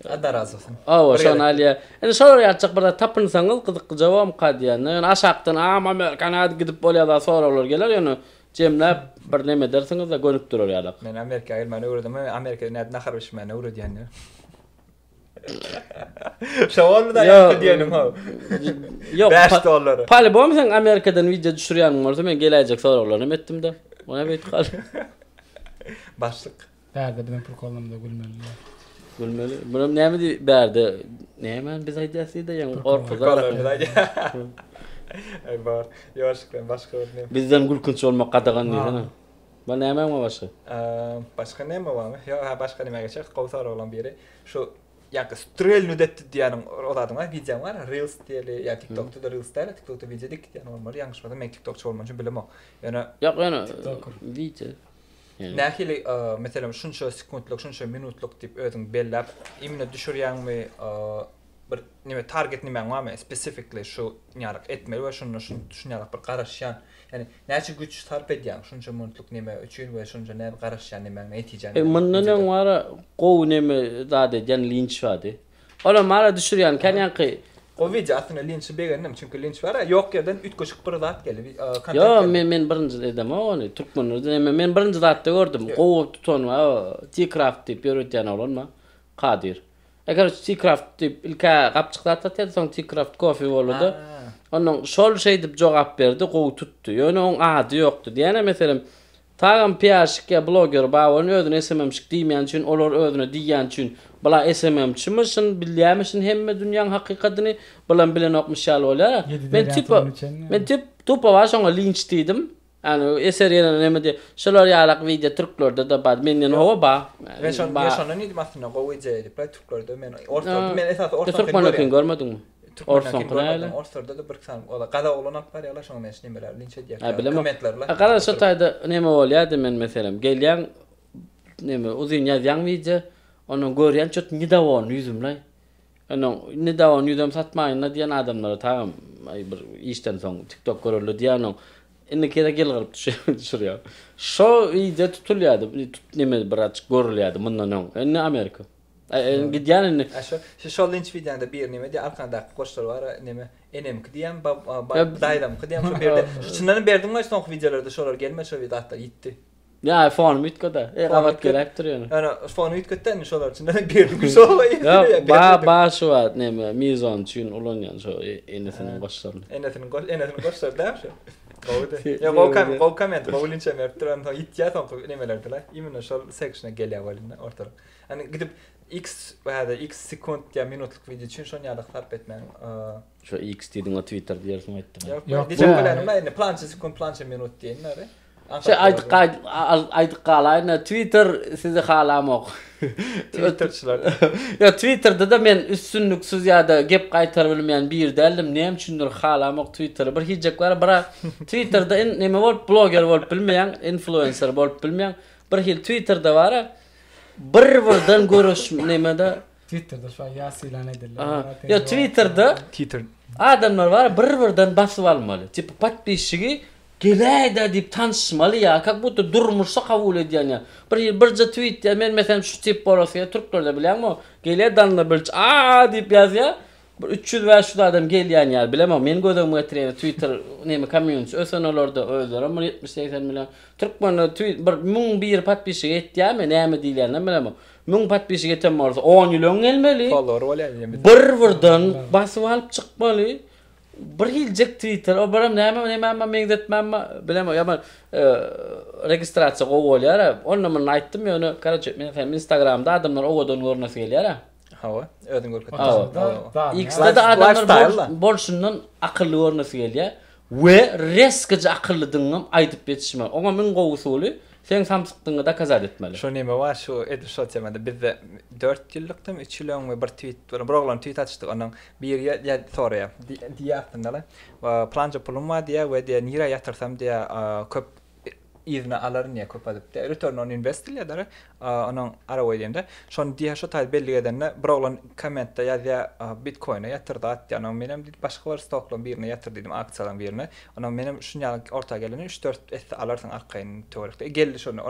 Allah razı olsun. Awa şon alya. Eni şolar ýatjak bir tapınsaňyz gyzyk jawab kadýan. Ýani aşakdan Amerikan ady gidip bolýar soralar geler ýani jemläp bir neme dersiňiz da gönüp durar ýaly. Men Amerikaga gelmän öwredem. Amerikada näde naharbyş men öwred ýani. Şawal da ýa diýenim ha. Yok. $5. Pali bolmasaň Amerikadan video düşürýän bolsa men geläjek soralarny etdim de. Ona beýt kal. Başlyk. Bärde bilen pul kollamda gülmeli. Gülmeli. Bunun näme berdi? Näme biz aýdasy da ýa ortada. Ay bar. Ýaşykdan başga ne? Bizden gülkünç bolmak gadagan diýsen. Bu näme mi başga? Başga näme barmy? Ýa başga näme geçek? Gowsar bolan biri. Şu ýa-da strel nüdet diýäniň oladyň videom var. Reels diýeli ýa TikTokda da Reels diýeli. TikTokda video dik diýen normal ýangyşmada men TikTokçy bolman üçin bilemok. Ýani Ýok ýani video. nähili meselem şunça sekundluk, şunça minutluk diýip özüň belläp, imne düşürýänmi bir nime target nime barmy? Specifically şu ýarak etmeli we şunu düşünýärak bir garaşýan. Yani näçe güç sarp edýän şunça minutluk nime üçin we şunça näme garaşýan nime nätijen. Mundan wara gow neme zade jan linç wadi. Ola mara düşürýän kanýanky. O video aslında linç beğendim çünkü linç var ya yok yerden 3 koşuk bir zat geldi. Yo men birinji edem onu Türkmenlerde men birinji zatda gördüm. Gow tutan wa T-Craft diýip ýöretýän olanma. Kadir. Eger T-Craft diýip ilka gapçykda tatdy soň T-Craft coffee boldy. Onun şol şey diýip jogap berdi, gow tutdy. Ýöne oň ady ýokdy. Diýene meselem tagam piýaşyk blogger bawon özüne SMM'şik diýmeýän üçin olar özüne diýýän üçin bula SMM'çimişin bilýärmişin hemme dünýäň hakykatini bilen bilen okmuş ýaly bolar. Men tip topa wa şoňa linç diýdim. Ýani eser ýene näme diýip şolar ýalak video türklerde da bad menden howa ba. Ben şonu ne diýip aslında gow edýärdi. Türklerde men ortada men esas ortada Türkmenlerde görmedin mi? Ortada da bir ksan ola gada olanak bar ýala şoňa men nimeler linç edýär. Kommentlerler. Gara şu taýda näme bolýardy men meselem gelýän näme uzun ýazýan video onu görýän çöt nidawon ýüzümle. Onu nidawon ýüzüm satmaýyn diýen adamlara tamam bir işten soň TikTok görüldü diýen indi kere gelip düşürýär. Şo video tutulýardy, näme bir açyk görülýärdi mundan öň. Indi Amerika. Gidýän şu linç videoda bir näme diýip arkanda goşlar bar näme enem diýen daýdam diýen şu berde. Şundan berdim mi soň videolarda şolar gelme şu video hatta ýitdi. Ya iPhone mitkoda. Gavat gerek ýani. Ana iPhone mitkodan şolar şundan berdim şolar. Ya ba şu näme mizon üçin ulanýan şu enesiniň goşlaryny. Enesiniň goşlar da şu. Ya gow comment, gow linç edip duran da ýitýär soň nemelerdiler. Imine şol sectiona gelýär bolýan ortada. Hani gidip X veya X sekund ya minutluk video için şonu ýaly sarp etmän. Şu X diýdiň o Twitter diýersiň aýtdym. Yok, diýjek bilen men plança sekund plança minut diýenler. Şey aydyk galaýna Twitter sizi halamok. Twitterçylar. Ya Twitterda da men üstünlüksiz ýa-da gep gaýtar bilmeýän bir derdim. Näme üçindir halamok Twitter'ı bir hijek bar, bara Twitterda näme bolup blogger bolup bilmeýän, influencer bolup bilmeýän bir hil Twitterda bara birden görüş nämede Twitter'da şu an ýas ilan edilýär. Ya Twitter'da adamlar var birden basyp almaly. Tip patpişigi geleyde diýip tanışmaly ya, kak bu durmuşsa kabul edýän ya. Birje tweet ya men meselem şu tip bolsa türklerde bilenmi? Gelýär danla bir diýip ýazýar. 300 we şu adam gelýän ýa bilemem. Men gözüm getirýär Twitter näme community ösenolorda özleri 70-80 milyon türkmen tweet bir 1001 patpişik etýärmi näme diýilýär bilemem. 1000 patpişik eten bolsa 10 ýyl gelmeli. Follower bolýar. Birden basyp alyp çykmaly. Bir hiljek Twitter o biram näme men detmem bilemem ýa registrasiýa goýulýar. Onu men aýtdym ýöne karaçy men Instagramda adamlar owadan görnäsi gelýär. Hawa, ödün görkät. X'de de adamlar bolşundan akylly görnäsi gelýär. We reskice akyllydyňam aýdyp betişme. Oňa men gowusuly sen Samsung'da da kazat etmeli. Şu näme var şu edişat ýa-da bizde 4 ýyllykdym 3 ýyl bir tweet bir tweet açdyk onuň bir ýa soraýa diýýärdiler. Planca pulum var diýär we diýär nira ýatyrsam diýär köp izne alır niye kopadıp de return on invest diýerler. Onun ara oýdanda şonu diýär şo taýda belli edende bir oglan kommentde ýazýa Bitcoin'e yatırdı at ýany menem başga bir stoklan birine yatır dedim aksiýalan birine. Ona menem şunýaly orta geleni 3-4 esse alarsyň arkaýyn töwerekde. Geldi şonu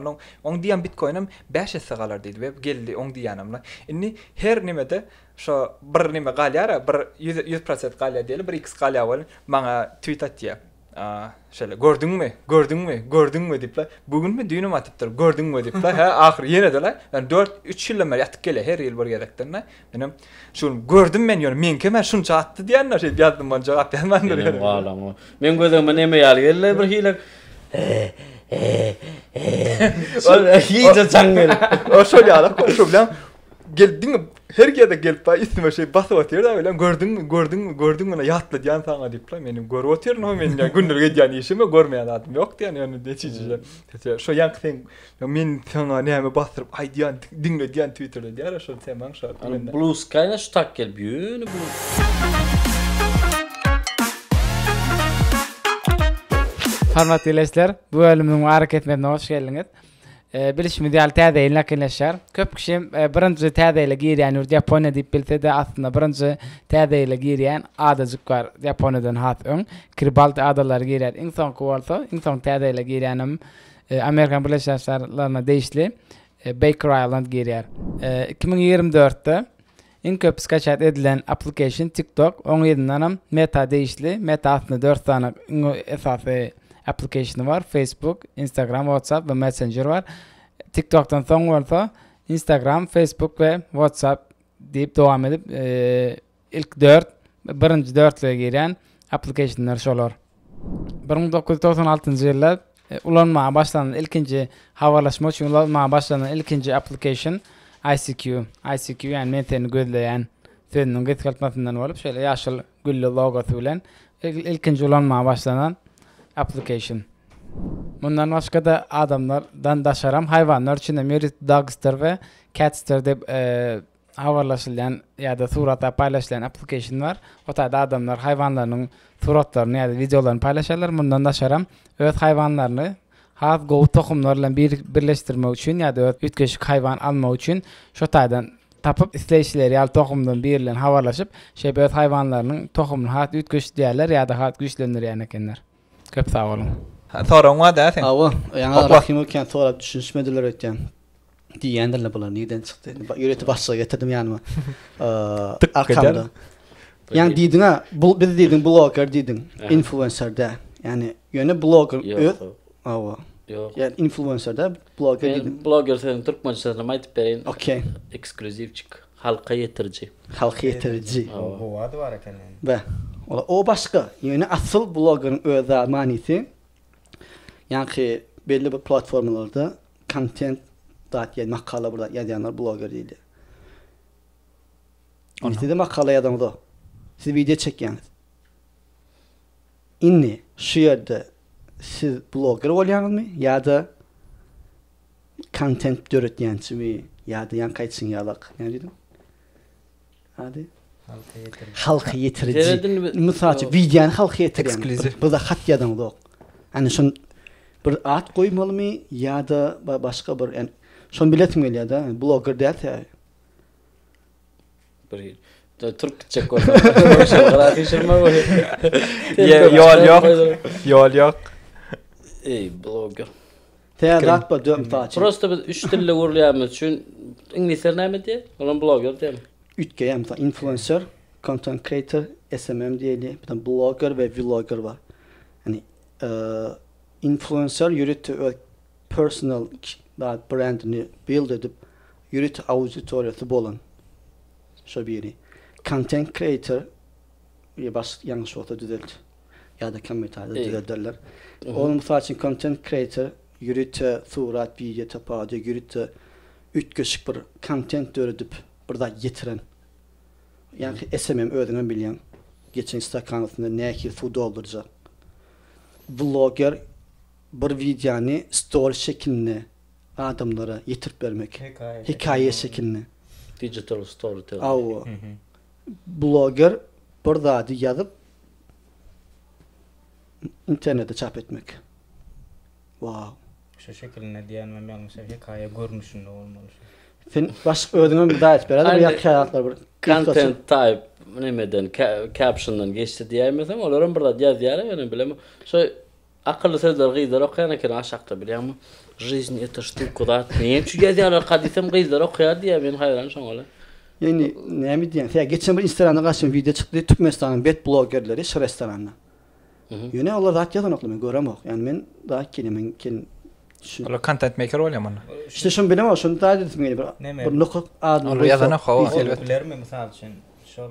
onun diýen Bitcoin'im 5 esse galar diýdi we geldi on diýanymla. Inni her nimede şo bir nime galýar, bir 100% galýar diýeli, bir x galýar bol maňa tweet atýar. Şöyle gördün mü diýipler. Bugün mi düýnüm atypdyr. Gördün mü diýipler. Ha ahir ýene de la. Yani 4-3 ýyl ýatyp gele her ýyl bir ýerdekden. Menem şunu gördüm men ýöne menke men şunça atdy diýenler şey ýazdım ben jogap ýazmandyr. Men gözüme neme ýaly bir hile. Hiç çangel. O şol ýaly problem. Geldin her ýerde gelip üstüme şey basyp atýar da öyle gördün mü ýatly diýen saňa diýipler. Menim görüp otyrum men günlerge diýen işimi görmeýän adam ýok diýen ýöne deçijiler. Şo ýankyň men saňa näme basyp ay diýen dinle diýen Twitter'da diýär şo semaň şo. Blue Sky'na şu tak gel büyüne bu. Hormatly izleýärler, bu bölümüň hareketlerine hoş geldiňiz. Bilişimi diýal täze nakilleşär. Köp kişi birinji täze ile girýän Ýaponiýa diýip bilse de aslında birinji täze ile girýän adajyk bar. Ýaponiýadan hat öň Kribalt adalar girýär. Insan bolsa, insan täze ile girýänim Amerikan Birleşik Ştatlaryna değişli Baker Island girýär. 2024-de en köp skaçat edilen application TikTok. Oň ýerden Meta değişli. Meta aslında 4 tane esasy application var. Facebook, Instagram, WhatsApp ve Messenger var. TikTok'tan soň bolsa Instagram, Facebook ve WhatsApp diýip dowam edip birinji 4'lüge giren applicationlar şolar. 1996-njy ýylda ulanmağa başlanan ilkinji habarlaşma üçin ulanmağa başlanan ilkinji application ICQ. ICQ yani menteni gözleyen sözünün geçirtmesinden bolup şöyle ýaşyl güllü logosu bilen ilkinji ulanmağa başlanan application. Bundan başka da adamlardan daşaram hayvanlar içinde Merit Dogster ve Catster dep habarlaşylan ýa-da suratlar paylaşylan application var. O taýda adamlar hayvanlarynyň suratlaryny ýa-da videolaryny paylaşarlar. Bundan daşaram öz hayvanlaryny has gowy tohumlar bilen birleşdirmek üçin ýa-da öz ütgeşik hayvan almak üçin şo taýdan tapıp isleýçiler ýa-da tohumdan birilen habarlaşyp şeýle öz hayvanlarynyň tohumyny has ütgeşik diýerler ýa-da has güýçlendirýän ekenler. Köp sağ olun. Soraň var da sen. Awa, ýa-da Rahim öken sorap düşünmediler ötken. Diýenlerle bular neden çykdy? Ýöretip başga getirdim ýanyma. Arkamda. Yani diýdiň ha, biz diýdiň blogger diýdiň, influencer da. Yani ýöne blogger öz. Awa. Yok. Yani influencer da blogger diýdiň. Blogger sen türkmençäsine aýtyp berin. Okay. Ekskluzivçik. Halka ýetirji. Halka ýetirji. Bu adı var eken. Be. O başka. Ýöne asıl bloggerin öz manysy. Yani belli bir platformlarda content dağıt makale burada yazanlar blogger diýildi. Nitede makale ýazanlar. Siz video çekýäňiz. Inni şu ýerde siz blogger bolýaňyzmy ýa-da content döretýänçimi ýa-da ýankaýçyň ýalak. Ne diýdim? Hadi. Halka ýetirici. Mysaly videony halka ýetirýän. Bu da hat ýazanlar. Yani şun bir at koymalymy ýa-da başga bir yani şonu biletim gelýär da blogger diýär. Bir Türkçe koymak. Yol yok. Ey blogger. Teýdat bu döm taçy. Prosta biz 3 dilde gurulýarmyz üçin inglizler näme diýär? Olan blogger diýär. Üçge ýa-da influencer, content creator, SMM diýeli, bir de blogger ve vlogger var. Yani influencer ýürütdi öz personal brandini build edip ýürütdi auditoriýasy bolan. Şo biri. Content creator ýa-da ýangyş bolsa düzelt. ýa-da kommentarda düzeldirler. Onun mysal üçin content creator ýürütdi surat, video tapady, ýürütdi ütgeşik bir content döredip burada getiren. Yani SMM ödenen bilýän. Geçen Instagram'da näki su doldurjak. Vlogger bir videony story şeklinde adamlara yetirip bermek. Hikaye şeklinde. Digital storytelling. Aw. Blogger bir zady ýazyp internette çap etmek. Wow. şu şekilde diýenmem ýalňyş hikaye görnüşinde bolmaly. Sen başka ödünün bir daha et beraber Aynen. yakayatlar bir. Content type nemeden caption'dan geçti diýermesem olaram burada ýazýar ýa-ni bilem. Şo akıllı sözler gyzlar okuyana kerin aşakta bilýärmi? Жизнь это штука да. Niye şu ýazýarlar kadisem gyzlar okuyar diýär men hayran şoňa. Yani näme diýen? Ya geçen bir Instagramda gaçan video çykdy Türkmenistan'ın bet bloggerleri şu restoranna. Ýöne olar zat ýazan oklamy göremok. Yani men daha kelimen Ola content maker bolýar mana. İşte şunu bilemem, şunu da dedim yani bir nokta adını. Ola ýazana hawa elbet. Bilermi misal üçin şol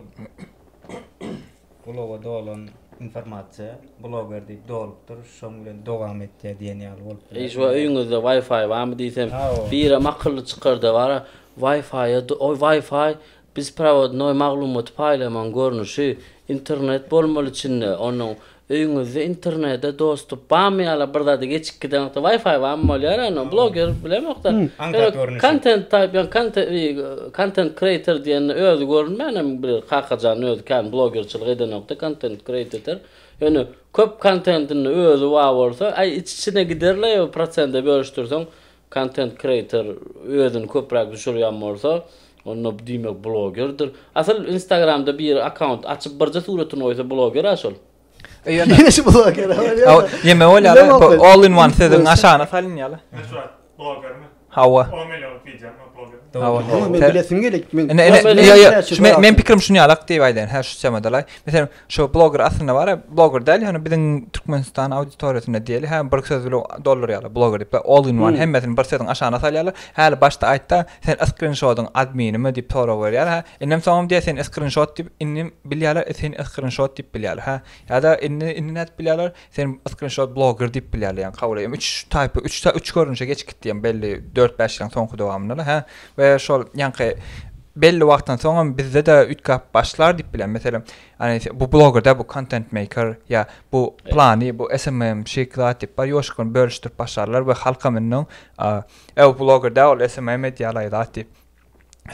bloga dolan informasiýa blogger diýip dolupdyr, şoň bilen dowam etdi diýen ýaly bolup. Şu öýüňizde Wi-Fi barmy diýsem, bir akylly çykyrdy bara Wi-Fi, o Wi-Fi biz prawo maglumat paýlaman görnüşi internet bolmaly içinde onuň öýüňizde internete dostup barmaýala birde geçip giden Wi-Fi barmy bolýar ana blogger bilemokda. Content type content creator diýen özü görünmän bir hakajan özü kan bloggerçilik edenokda content creator. Yani köp contentini özü var bolsa, ay içine giderler prosentde bölüşdürsen content creator özünü köprak düşürýän bolsa, onu diýmek bloggerdir. Asal Instagramda bir account açyp birje suratını oýsa blogger asal. Nesi blogger? Yeme bolýar all in one sözüň aşagyna salynýaly. Meşhur blogger mi? Hawa. 10 milyon video blogger. Ama men bilesim gelek. Men pikirim şunu ýalak diýip aýdyn. Her şu semadalar. Mesela şu blogger aslında var, blogger değil, hani bizim Türkmenistan auditoriýasyna diýeli, hem $100 ýaly blogger diýip all in one hemmesini bir sözüň aşagyna salýarlar. Häli başda aýtda sen screenshot'un adminimi diýip soraw berýär. Innem soňam diýär sen screenshot diýip innem bilýärler, sen screenshot diýip bilýärler. Ha ýa-da innet bilýärler, sen screenshot blogger diýip bilýärler. Yani kabul edýär. 3 type 3 görünüşe geçip gitdi, belli 4-5 ýyl soňky dowamında ha. Ve şol ýanky belli wagtdan soň bizde de ütkap başlar diýip bilen. Mesela hani bu bloggerda bu content maker ya bu plani bu SMM şeklat diýip bar ýoşkun bölüşdirip başarlar we halka menden bu bloggerda ol SMM diýerler diýip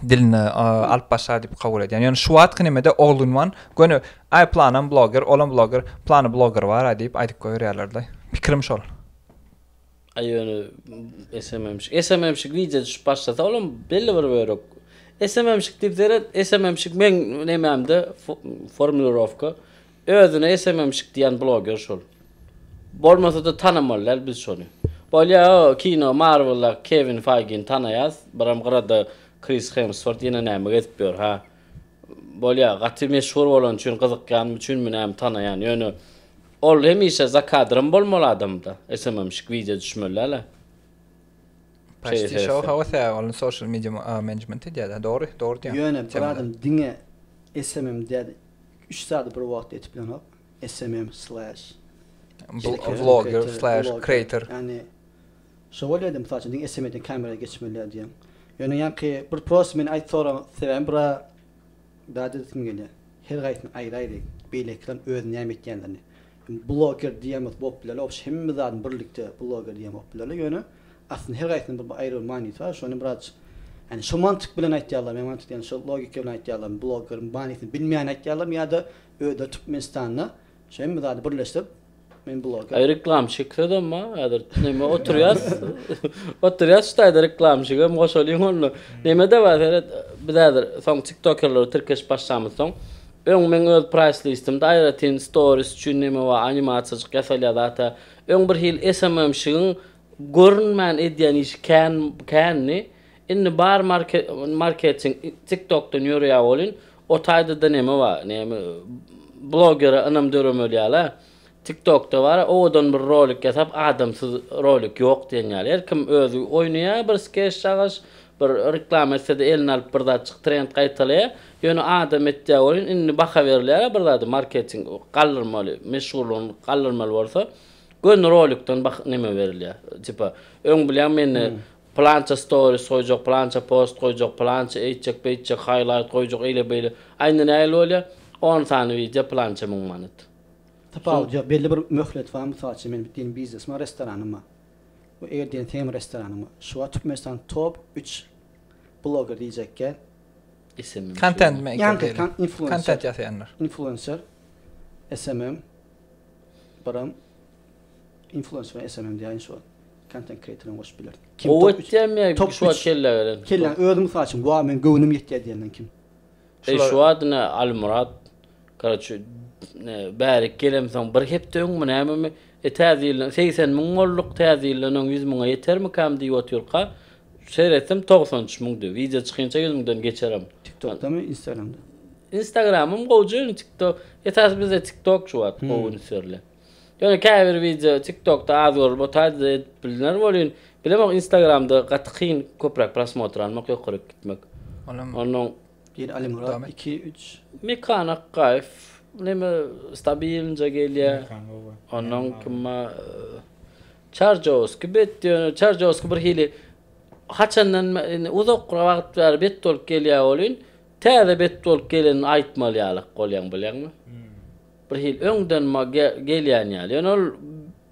dilini alıp başar diýip kabul edýär. Yani şu wagt nemede all in one gönü ay planan blogger, olan blogger, plany blogger var diýip aýdyp goýarlar da. Pikirim şol. Ayını SMM'şik video düşüp başlasa oğlum belli bir verok. SMM'şik deyip dere SMM'şik men nememde formülerovka özüne SMM'şik diyen blogger şol. Bolmasa da tanımalılar biz şonu. Bolya kino Marvel'la Kevin Feige'ni tanıyaz. Baram qırada Chris Hemsworth yine näme getipýär ha. Bolya gaty meşhur bolan üçin gyzykýan üçin men tanıyan ýöne ol hemişe zakadrym bolmaly adamda. SMM'şik video düşmeliler. Pasti show hawa on social media management diýär. Doğru diýär. Ýöne bir adam diňe SMM diýär. 3 saat bir wagt etip bilen SMM/vlogger/creator. Yani şo bolýardy mesela diň SMM'den kamera geçmelýär diýem. Ýöne ýanky bir prosmen aýtsaram seven bira dadytym gelýär. Her gaýtyn aýry-aýry beýlekden özüne näme etýänlerini. Blogger diýemek bolup bilen, opş hemme zatyn birlikde blogger diýemek bolup bilen. Ýöne aslında her gaýtyn bir aýry manýet bar, şonu biraz yani şu mantyk bilen aýtýarlar, men mantyk diýen şu logika bilen aýtýarlar, blogger manýetini bilmeýän aýtýarlar ýa-da öýde Türkmenistanda şu hemme zatyn birleşdirip men blogger. Ay reklam çekdi ama ýa-da näme oturýar ştaýda reklam çekýär, goşalyň onu. Näme de bar, bizader soň TikTokerler Türkiýe başlamyň men öz price listimde aýratyn stories üçin näme we animasiýa ýasalýar data. Bir hil SMM-şiň görünmän edýän iş känni inni bar marketing TikTok'dan ýörýär bolyn. O taýda da näme bar? Näme blogger anam döremölýärler. TikTok'da var, odan bir rolik ýasap adamsyz rolik ýok diýenler. Her kim özü oýnaýar, bir skeç çagaş, bir reklam etse de elini alıp bir da çık trend qaytalaya. Ýöne adam etdiýär bolyn, inni baka berilýär, bir da marketing gallyrmaly, meşhurlugyny gallyrmaly bolsa, gön rolikden bak näme berilýär. Tipa, öň bilen meni plança stories koyjak, plança post koyjak, plança eýtjek, beýtjek, highlight koyjak, eýle beýle. Aýna näme bolýar? 10 tane video plança mung manat. Tapal belli bir möhlet var, misal üçin men bitdiň biznes ma restoranım var. Bu erden tem restoranım var. Şu Türkmenistan top 3 blogger diýjekkä. İsim. Content maker. Yani influencer. Content ýasaýanlar. Influencer, SMM, baram influencer ve SMM diýen şu. content creator'ın hoş bilir. O etmeye top şu üç. kelle Kellen özüm saçın wa men göwnüm ýetdi diýenden kim? şu adına Almurat karaçı bärik gelemsen bir hep döňme näme etäzillen 80 000 molluk täzillenen 100 000 yetermi kam diýip oturqa seyretsem 93 000 video çykynça 100 000'dan geçerem. TikTok'ta mı Instagram'da? Instagram'ım goýjun TikTok. Etas bize TikTok şu at goýun sörle. Ýöne käbir video TikTok'ta az bolup otady bilinler bolýan. Bilemok Instagram'da gatykyn köprak prosmotr almak ýokuryp gitmek. Onuň Bir Ali Murat 2 3 mekanik gaýf neme stabilince gelýär. Onuň kima Charjowski betdiýär. Charjowski bir hili haçandan uzak wagt ber bet bolup gelýär bolýan. Täze bet bolup gelen aýtmalýalyk bolýan bilýärmi? Bir hil öňden ma gelýän ýaly. Ýöne ol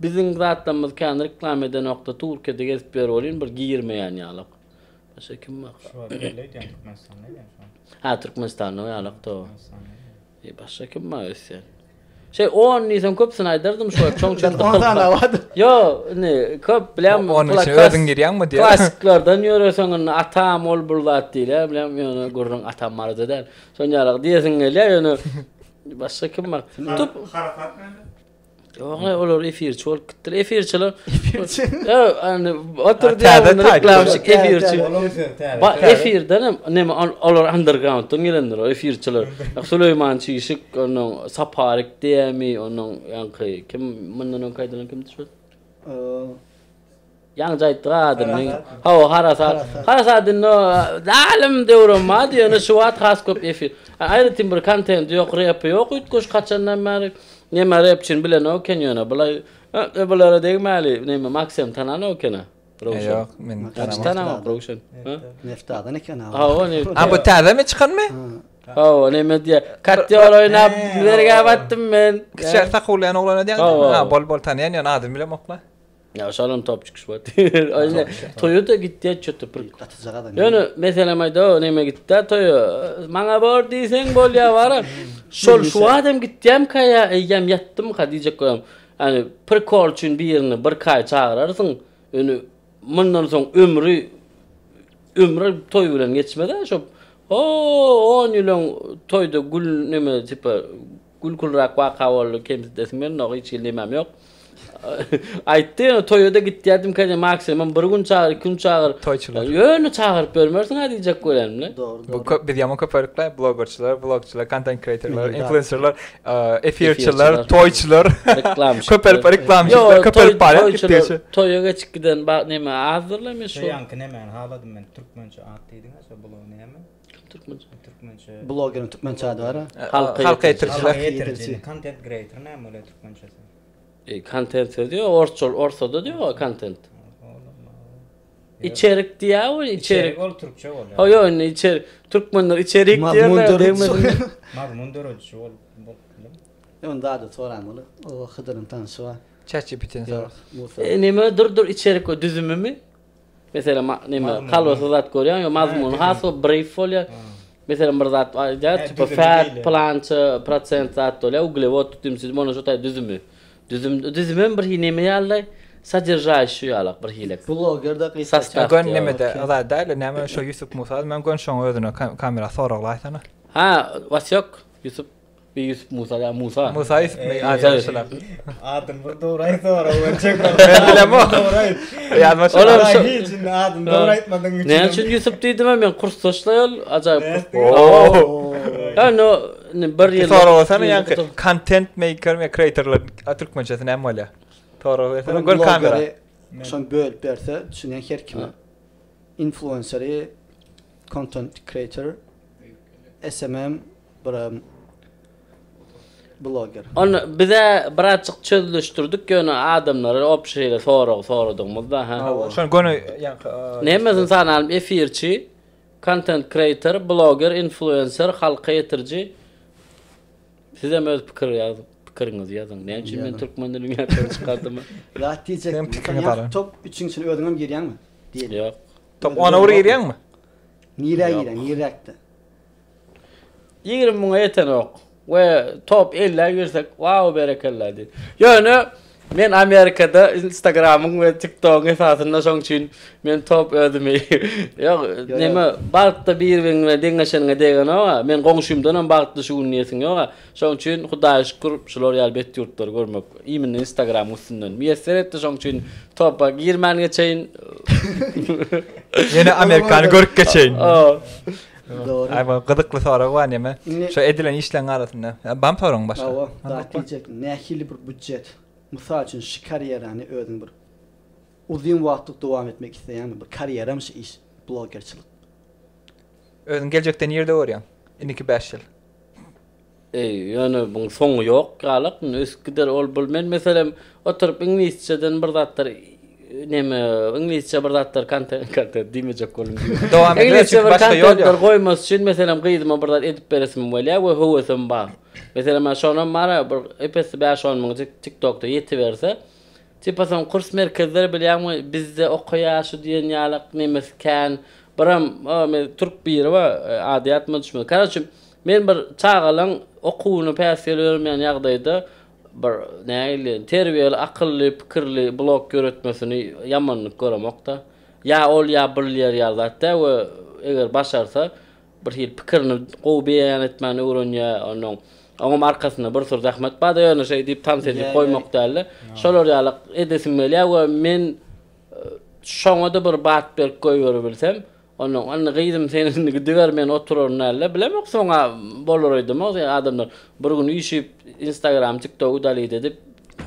biziň zatlarymyz kan reklam eden nokta Türkiýede gezip ber bolýan bir giyirmeýän ýalyk. Başga kim bak? Şu belli diýen Türkmenistan'da diýen şu. Ha Türkmenistan'da ýalyk to. Başga kim bak sen? On nisan köpsini aýdardym şu çoň çoň. Ondan awady. Yo, ne köp bilen Onun için özün girýänmi diýär. Klassiklardan ýöreseň atam ol burlat diýler, bilen ýöne gurrun atam marada der. Soňalyk diýesiň gelýär ýöne başga kim bak? Tup Harafat näme? Oňa olar efirçi bolup gitdiler. Efirçiler. Ya hani oturdy reklamçyk efirçi. Ba efirden neme olar undergrounddan gelenler o efirçiler. Süleyman Çişik onuň Saparik diýemi onuň ýanky kim mundan kaýdylan kim düşür? Ýang jaýtradyn. Harasadyn no dalim döwrüm ma diýene şu wagt has köp efir. Aýry timber content ýok, rap ýok, ütköş kaçandan bäri neme rapçin bilen o kenýona bulay bulara degmäli neme Maxim tanan o kena. Ýok, men tanamam Roshan. Neftadan eken ha. Ha o ne? Ha bu täze mi çykanmy? Ha o ne diýär? Katýol oýnap berge battym men. Kişi takulyan oglana diýär. Ha bol tanýan ýa adam bilen mokla. Ya şalom top çıkış var. Öyle Toyota gitti çötü pırk. Atacağa Yani mesela mayda neme gitti Toyota. Bana bor diysen bol ya var. Şu adam gittim kaya eyyam yattım ka diyecek koyam. Yani pırkol için bir yerini bir kay çağırarsın. Yani bundan sonra ömrü toy bilen geçmeden şu 10 yılın toyda gül neme tipa gül kulrak vaka oldu kimse desmen no hiç lemem yok. Aýtdy Toyota gitdim kaja maksimum bir gün çağır, 2 gün çağır. Toyçular. Ýöne çağırıp bermersiň ha diýjek görenmi? Doğru. Bu biz ýaman köpörükler, bloggerçylar, content creatorlar, influencerlar, efirçiler, toyçular, reklamçylar, köpör Toyga çykdan bak neme hazırlamy şu. Yankı näme haladım men türkmençe at diýdiňiz o blog näme? Türkmençe. Blogger'ın Türkmençe adı var ha. Halka etirçiler. Content creator näme öyle türkmençesi? Content diyor, ortada diyor content. İçerik diye o içerik. Ol Türkçe ol. Ha yo ne içerik. Türkmenler içerik diyorlar demedim. Mazmundur ol. Onda da soramalı. O Hıdır'ın tanısı var. ChatGPT'nin sor. Neme dur içerik o düzümü mü? Mesela neme kalorsa zat görýän yo mazmun haso brief folya. Mesela bir zat var tipa fat plant procent zat olýar uglevod tümsiz mono şotaj düzümü. Düzümün bir hineme ýaly содержащий ýalak bir hilek. Blogger'da Sastav. Gön nemede azada näme şu Yusuf Musa men gön şoň özüne kamera soraglaýsana. Ha, was yok? Yusuf Musa ya Musa. Musa ismi azarşylar. Adım bir doğru aýtdylar, o çek. Ben bilem o. Ýazmaşy. Hiç adım doğru aýtmadyň üçin. Ne üçin Yusuf diýdim men kursdaşlar ajaýyp. Ya no bir ýyl. Soraglasana ýa content maker me creatorlar türkmençesi näme bolýar? Soraglasana gör kamera. Son bölüp berse düşünýän her kim. Influencer, content creator, SMM, blogger. Onu bize birazcık çözülüştürdük ýöne adamlara opşeýle soradygmyzda ha. Şonu gönü Nämesin sanalym efirçi, content creator, blogger, influencer, halka getirji. Size öz pikiriňiz ýazyň. Näme üçin men türkmen dilini ýatyp çykardym? Rahat diýjek. Top 3-nji ödüňem girýänmi? Diýil. Ýok. top 10 euro girýänmi? Nirakda. 20 000 ýeten ok. We top 50 girsek, wow berekellah diýdi. Ýöne Men Amerika'da Instagram'ın ve TikTok'un esasında şoň üçin men top ödümi. Ýok, näme bagtda bir-birine deňeşenine degen ama men goňşumdan hem bagtda şu niýetin ýok. Şoň üçin Hudaýa şükür şular ýalbet ýurtlar görmek. Imin Instagram üstünden. Müýesser etdi şoň üçin topa girmän geçeýin. Yine Amerikanı görüp geçeyin. Doğru. Ay bu gıdıklı soru var näme? Şu edilen işlerin arasında. Bam sorun başka. Awa, da diyecek nähili bir budjet. Mysal üçin şu karierany ödün bir uzun wagtlyk dowam etmek isleýän bir karieramyş iş blogerçilik. Özün gelecekten ýerde görýän. Indiki 5 ýyl. Yani bunun sonu yok. Galyk ösküder ol bilmen. Meselem oturup İngilizceden bir zatlar İngilizce bir zatlar content diýmejek bolum. Dowam etmek çünkü başka ýol ýok. Goýmas üçin meselem gyýdyma bir zat edip beresim bolýar we howasym bar. Meselem şonam mara bir epes 5-10 TikTok'da ýetiberse tipasam kurs merkezleri bilýärmi bizde okuýar şu diýen ýalyk nemesken biram Türk biri we adiýatma düşmedi. Karaçym men bir çağalan okuwyny päsel bermeýän ýagdaýda bir näýli terbiýeli, akylly, pikirli blog göretmesini ýamanlyk göremokda. Ya ol ya birler ýazatda we eger başarsa bir hil pikirini gowy beýan etmän öwrenýär onun arkasyna bir sür zahmet bada ýöne şey diýip tans edip goýmak däl. Şolar ýalyk edesim gelýär we men şoňa da bir bat berip goýup bilsem onu gyýdym seni gidiver men otururun näle bilemok soňa bolarydım o adamlar bir gün ýyşyp Instagram, TikTok udalyt edip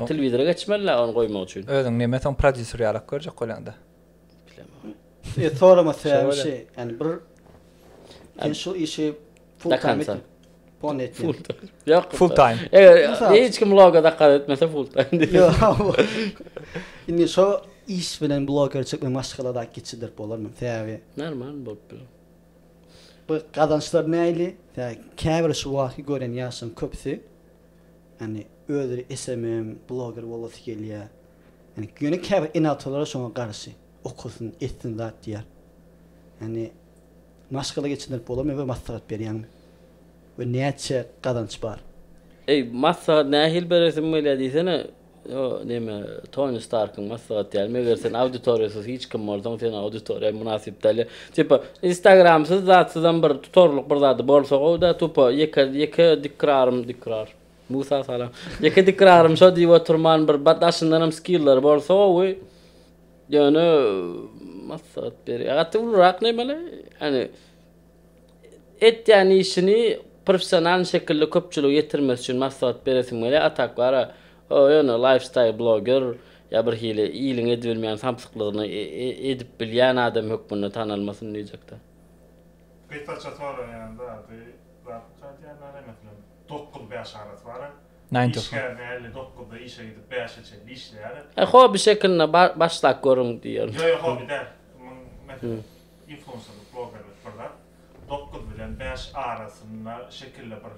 telewizora geçmerler onu goýmak üçin. Özüň näme soň prodüser ýalyk görjek golanda. Bilemem. Sorama şey yani bir şu işi full time pon etdim. Full time. Hiç kim bloga dakkat etmese full time. Yok. Indi şu iş bilen blogerçilik ve maşgala da geçidir bolarmı? Täbi. Normal bolup. Bu kazançlar näýli? Täbi käbir şu wagty gören ýaşam köpsi. Yani ödür SMM blogger bolasy gelýär. Yani güni käbir inatlara şoňa garşy okusun etsin zat diýär. Yani maşgala geçidir bolarmı we maslahat berýän. Ve näçe kazanç bar? Maslahat nähil beresim bolýar diýsene. O näme Tony Stark'ın maslahat diýär. Meger sen auditoriýasy hiç kim bolsaň sen auditoriýa munasip däl. Tipa Instagramsyz zatsyzdan bir tutorluk bir zady bolsa o da tupa ýeke dikrar. Musa salam. Ýeke dikrarym şo diýip oturman bir badaşyndan hem skill'ler bolsa o we ýöne maslahat berýär. Gatty ulrak näme? Yani etýän işini profesional şekilde köpçülüğe getirmesi için maslahat beresim gelýär. Atak bara ýöne lifestyle blogger ya bir hile iyiliň edilmeýän samsyklygyny edip bilýän adam hökmünde tanalmasyny diýjekdi. Birtaça sonra yani da mesela 9-5 arası var. 9 to 5. İşler 9'da işe gidip 5'e çekip işler. Ho bir şekilde başlak görün diýer. Yok hobi de. Mesela influencer bloggerlik burada 9 bilen 5 arasında şekilde bir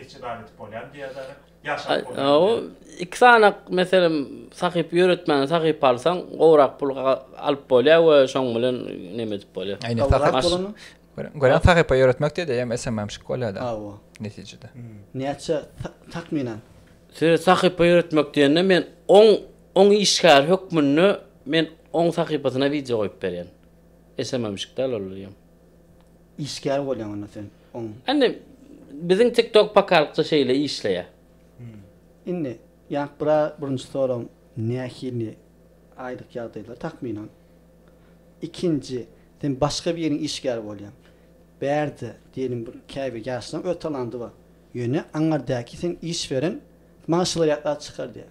geçidaret bolýan diýerler. Yaşap bolýan. O iki sanak mesela sahip ýöretmän sahip alsaň gowrak pul alyp bolýar we şoň bilen näme edip bolýar. Aýna sahip. Gören sahip ýöretmek diýdi hem SMM şkolada. Awa. Neticede. Näçe takminan? Sen sahip ýöretmek diýende men 10 işgär hökmünü men 10 sahipasyna video goýup berýän. SMM şkolada bolýar. İşgär bolýan ona sen. Anne bizim TikTok pakarça şeyle işleýär. Indi ýa bira birinji sorum nähili aýdyk ýagdaýlar takminan. İkinci sen başga bir ýeriň işgär bolýan. Berde diyelim bir käbi ýaşlam ötalandy ba. Ýöne aňardaky sen iş veren maşlyýatlar çykar diýär.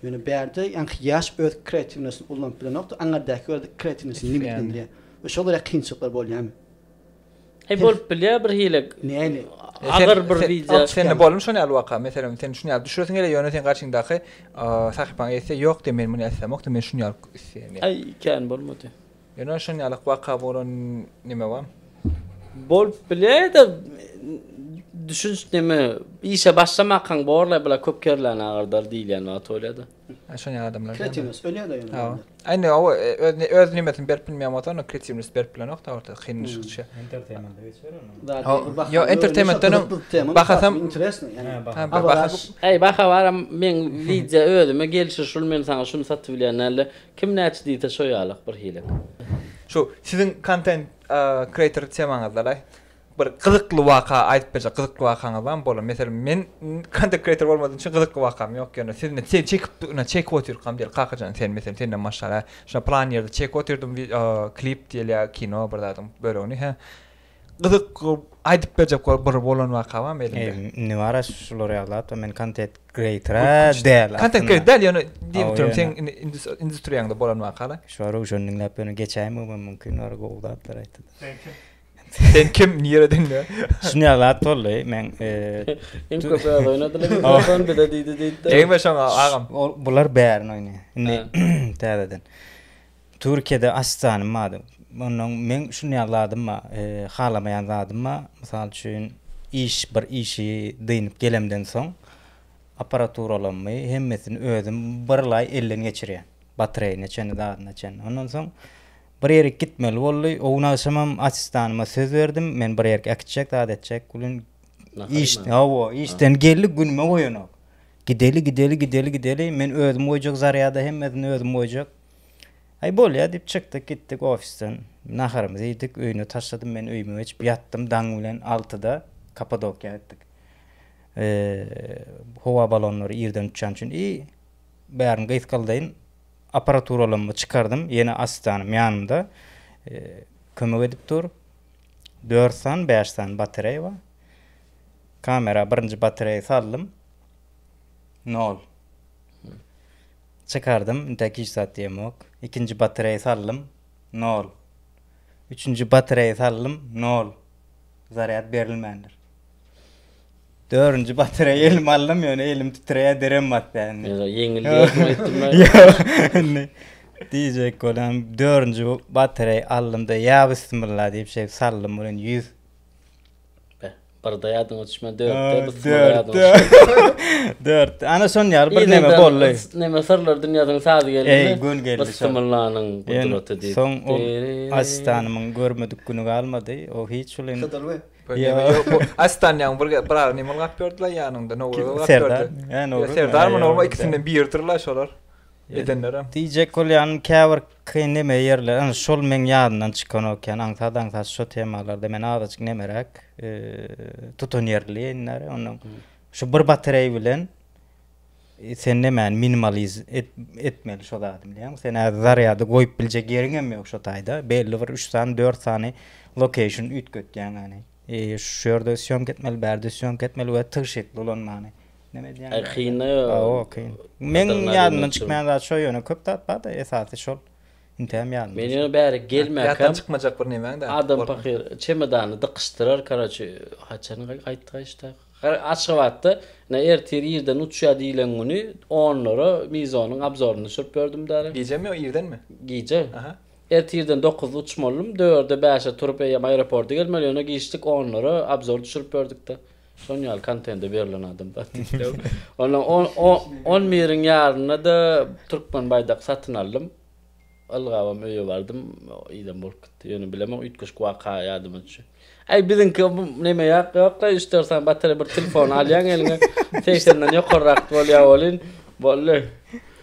Ýöne berde ýa ýaş öz kreatiwnesini ulanyp bilenokda aňardaky öz kreatiwnesini limitlendirýär. We şolara kynçyklar bolýarmy? Bolup bilýär bir hile. Näli? Agar bir video. Sen bolum şonu alwaka. Mesela sen şunu düşüresiň gele ýöne sen garşyňdaky sahypaň etse ýok de men muny etsemok de men şunu ýalyp isleýän. Ay kan bolmady. Ýöne şonu ýalyp waka bolan nime wa? Bolup bilýär da düşünç neme işe başlamakan borla bile köp kerlen ağırdır değil yani atölye da. Şoňa adamlar. Kreativnes öyle de Ha. yani. Ayne o öz nimetin berip bilmeýän wagtdan kreativnis berip bilen okda orta kynşykça. Entertainment'e geçiyor onu. Zaten Yo entertainment'dan bakasam interesting yani. ha Ama bakasam Ey baka var men video ödüme gelişir şul men sana şunu satıp bilenlerle kim näçe diýte şoýalyk bir hile. şu sizin content creator temaňyzda bir gyzykly waka aýdyp berse gyzykly wakaňyz bar bolar. Mesela men content creator bolmadyň üçin gyzykly wakam ýok ýani. Sizne çekip oturkam diýil. Kakajan sen mesela senden maşala şuna plan ýerde çekip oturdum klip diýil ýa kino bir dadym böyle onu ha. Gyzykly aýdyp berjek bir bolan waka bar elimde. Ne var şular ýaglat men content creator'a del. Content creator del ýani diýip sen industriýaňda bolan wakalar. Şu ara uşunun lapını geçäými mümkün var gowdatlar aýtdy. Sen kim nireden ne? Şunu ýaglat boldy men En köp oynadylar mikrofon bir de diýdi. Eýme şoňa agam. bular bärin oýnay. Indi täzeden. Türkiýede aslanım madım. Ondan men şunu ýagladym, halamaýan zadym, mysal üçin bir işi dynyp gelemden soň aparaturalamy hemmesini özüm bir lay elden geçirýän. Batareyne çene dadyna çene. Ondan soň bir ýere gitmeli boldy. Owna aşamam asistanyma söz berdim. Men bir ýerge akitjek, dad etjek. Gülün işten geldi günüme goýanak. Gideli. Men özüm goýjak zaryada hemmesini özüm goýjak. Ay bolýa diýip çykdyk, gitdik ofisten. Naharymyzy ýedik, öýüne taşladym men öýüme geçip ýattym daň bilen 6-da Kapadokya'ya gitdik. Hova balonları ýerden uçan üçin bärin gyzykaldyn aparaturalamy çykardym. Ýene asistanım ýanymda. Kömek edip dur. 4 san 5 san batareýa bar. Kamera birinji batareýa saldym. 0. Çykardym, inteki saat ýemok. Ikinji batareýa saldym. 0. Üçüncü batareýa saldym. 0. Zaryat berilmändir. 4-nji batareýa elim aldym, ýöne elim titreýär derem batdy. Yeňildi etdim. Diyecek olan 4-nji batareýa aldym da ýa bismillah diýip şey saldym bilen 100. Bir da ýadyňa düşme 4. Ana son ýar bir neme bolly. Neme sırlar dünýäden sady geldi. Gün geldi. Bismillah'ın kudreti diýip. Son o asistanymyň görmedik günü galmady. O hiç ulen. Astan ýa bir nime gap berdiler ýanynda. Nowra Serdar. Serdar mı normal ikisinden bir ýyrtyrlar şolar. Edenler. Diyecek olan käwir kyneme ýerler. Ana şol men ýadyndan çykan okan aňsadan şo temalarda men azajyk nemerek tutun ýerler. Ondan şu bir batareýa bilen sen nemen minimaliz etmeli şo dadym diýen. Sen zaryady goýup biljek ýeriň hem ýok şo taýda. Belli bir 3 san 4 sany location ütgetýän ýani. Şu ýerde syýom ketmeli, berde syýom ketmeli we tyrşetli bolanmany. Neme diýen? Okey. Men ýadyndan çykmaýan zat şo ýöne köp tat bada esasy şol. Intem ýadym. Men ýöne bäri gelmäkem. Ýatdan çykmajak bir nemeň de. Adam pakyr çemodany dıkıştyrar, karaçy haçany gaýtdy işte. Açyk wagtda ertir ýerden uçýa diýilen güni 10 lira mizonyň abzoruny sürüp berdim däre. Gijemi o ýerden mi? Gije. Aha. Ertirden 9-da uçmalym, 4-de 5-e turup aeroporta gelmeli, ýöne giçdik 10 lira abzor düşürüp berdik de. Soňal kontente berilen adam da. Ondan 10 mirin ýaryna da Türkmen baýdak satyn aldym. Algabam öýe bardym, ýa-da bolup gitdi. Ýöne bilemem, ütkeş waka ýadyma düşür. Ay bizinki neme ýok, istersen batareýa bir telefon alýan eline, 80-den ýokarrak bolýar bolly.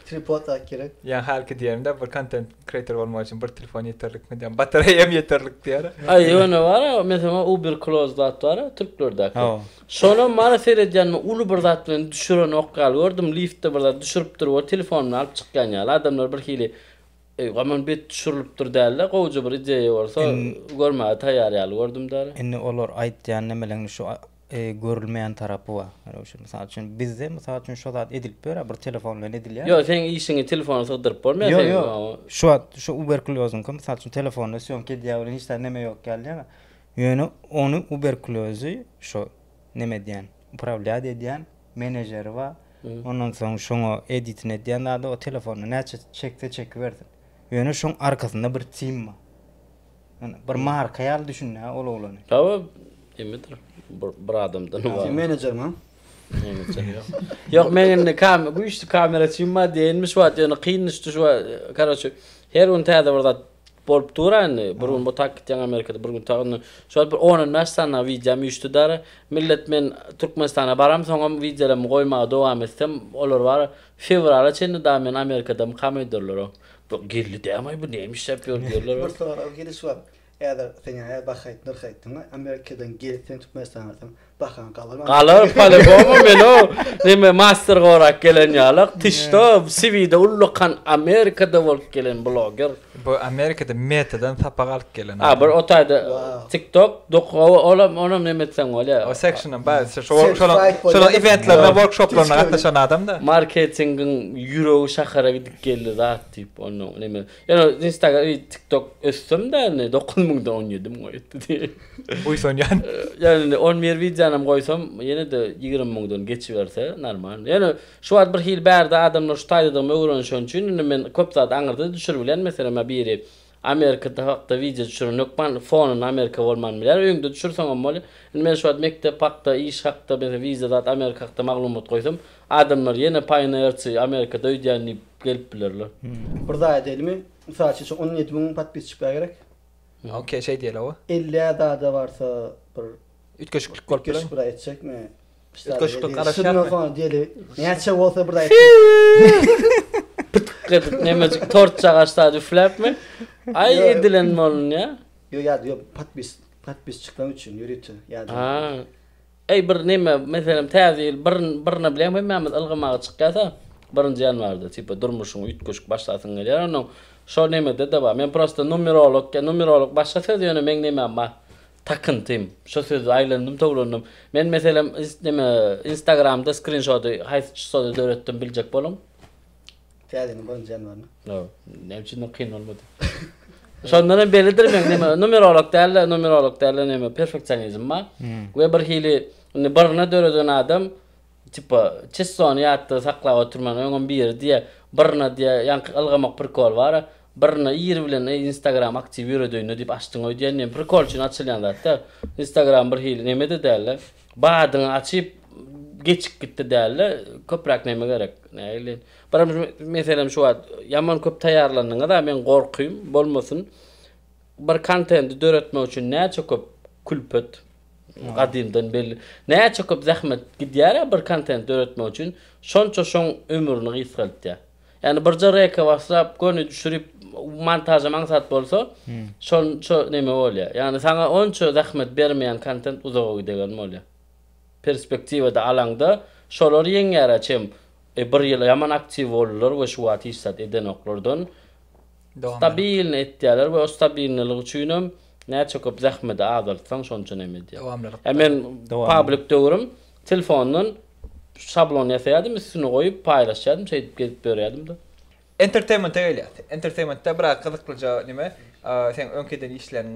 Tripod gerek. Yani halka diyelimde bir content creator olmak için bir telefon yeterlik mi diyorum. Bataryam yeterlik diyor. Ay yöne var mesela Uber Close zat var Türklerde. Sonra bana seyredýän ulu bir zat bilen düşüren okgal gördüm liftde bir zat düşürüp durup telefonuny alıp çykýan ýaly adamlar bir hili aman bet düşürülüp dur däller goýja bir ideýa bolsa görmäge taýýar ýaly gördüm däl. Indi olar aýtýan nemelerini şu görülmeyen tarapı var. Mesela için bizde mesela için şu zat edilip böyle bir telefonla edilýär. Yo sen işini telefona sığdırıp bolmaýar. Yo. Şu uberkulozun mesela için telefonla syomk edýär hiç neme ýok geldi. Ýöne onu uberkulozy şu neme diýen upravlýar edýän menejeri var. Ondan soň şoňa editini edýän zat o telefonu näçe çekse çekiberdi. Ýöne şoň arkasynda bir team var. Bir marka ýaly düşünýär ol olany. Tabii, emedir. bir adamdan var. Manager mı? Yok men güýçli kamera çynma diýenmiş wat ýöne kynnyşdy şu karaçy. Her gün täze burada bolup duran, bir gün bu takitden Amerikada bir gün tagyn şu bir 10 nästan video ýüşdi dara. Millet men Türkmenistana baram soňam videolarymı goýmaga dowam etsem, olar bar fevral çynda da men Amerikada mukam ederler. Bu geldi diýmay bu nämiş ýapýar diýerler. Bir soru gelişi var. Eğer sen bakayt nırkaytın Amerika'dan gelsen Türkmenistan'dan bakan kalır. Kalır palaboma men o neme master gorak gelen ýalyk tişto CV'de ullukan Amerika'da bolup gelen blogger. Bu Amerika'da metadan tapa galyp gelen. Ha bir otayda TikTok onam neme etsen bolýar. O section'dan bazı şola eventlerine, workshoplarına gatnaşan adam da. Marketingin euro şahara gidip geldi zat tip onu neme. Yani Instagram, TikTok össüm de ne 9000'dan 17 goýdy. Uyson ýan. Yani 11 videonam goýsam ýene de 20.000'dan geçiberse normal. Yani şu wagt bir hil bärde adamlar şu taýdan öwrenşen üçin men köp zat aňyrda düşürbilen mesela biri Amerika'da hakda video düşürün yokman fonun Amerika bolman biler öňde düşürsäň bol. Men şu wagt mektep hakda iş hakda bir viza zat Amerika hakda maglumat goýsam adamlar ýene pioneerçy Amerika'da öýdýänli gelip bilerler. Burada edelimi misal için 17.000 patpis çıkmaya gerek. Okey şey diýeli o. 50 da varsa bir Ütköşüklük bolup bilen. burada etjek mi? Ütköşüklük garaşar mı? Diýeli. Näçe bolsa burada Nemecik tort çagaşda üflep mi? Ay edilen bolun ya. Yo patpis çıkmam için yürütü. Ha. Ey bir neme mesela täze birine bilen Mehmet algamaga çykýasa birinji ýanwarda tipa durmuşuň ütköşük başlasyň gelýär onu şo nemede de bar. Men prosta numerolog başga söz ýöne men neme ama takıntym. Şo söz aýlandym toglandym. Men mesela Instagramda screenshot'y haýsy döretdim biljek bolum. Täzenin birinji ýanwaryny. No, nämçe kyn bolmady. Şondan belidir men numerolog däl neme perfeksionizm ma. We bir hili birine döreden adam tipa çesson ýatda saklap oturman öňüm bir diýe birine diýe ýanky algamak bir kol bar. Birine ýer bilen Instagram aktiv ýöredýän diýip açdyň öýdýän bir kol üçin açylýan zatda Instagram bir hili nemede däl. Badyny açyp geçik gitdi däl. Köprak neme gerek. Näýle. Mesela şu wagt ýaman köp taýarlandyňa da men gorkuýum bolmasyn. Bir kontenti döretmek üçin näçe köp külpet gadymdan belli. Näçe köp zahmet gidýär bir kontent döretmek üçin şonça ömürni gysgaltdy. Yani bir jareka WhatsApp göni düşürip montaja maksat bolsa şonça neme bolýar. Yani sana onça zahmet bermeýän kontent uzağa gidegen bolýar. Perspektivada alaňda şolar ýeňär açym. Bir ýyl ýaman aktiv bolurlar we şu wagt hissat eden oklardan stabil etdiler we o stabillik üçin näçe köp zahmet azaltsaň şonça neme diýär. Hemen public döwrüm telefondan şablon ýasaýardym, üstüne goýup paýlaşýardym, şeýdip gelip berýärdim da. Entertainment öyle. Entertainment'ta bırak kızıklıca nime sen önkeden işlen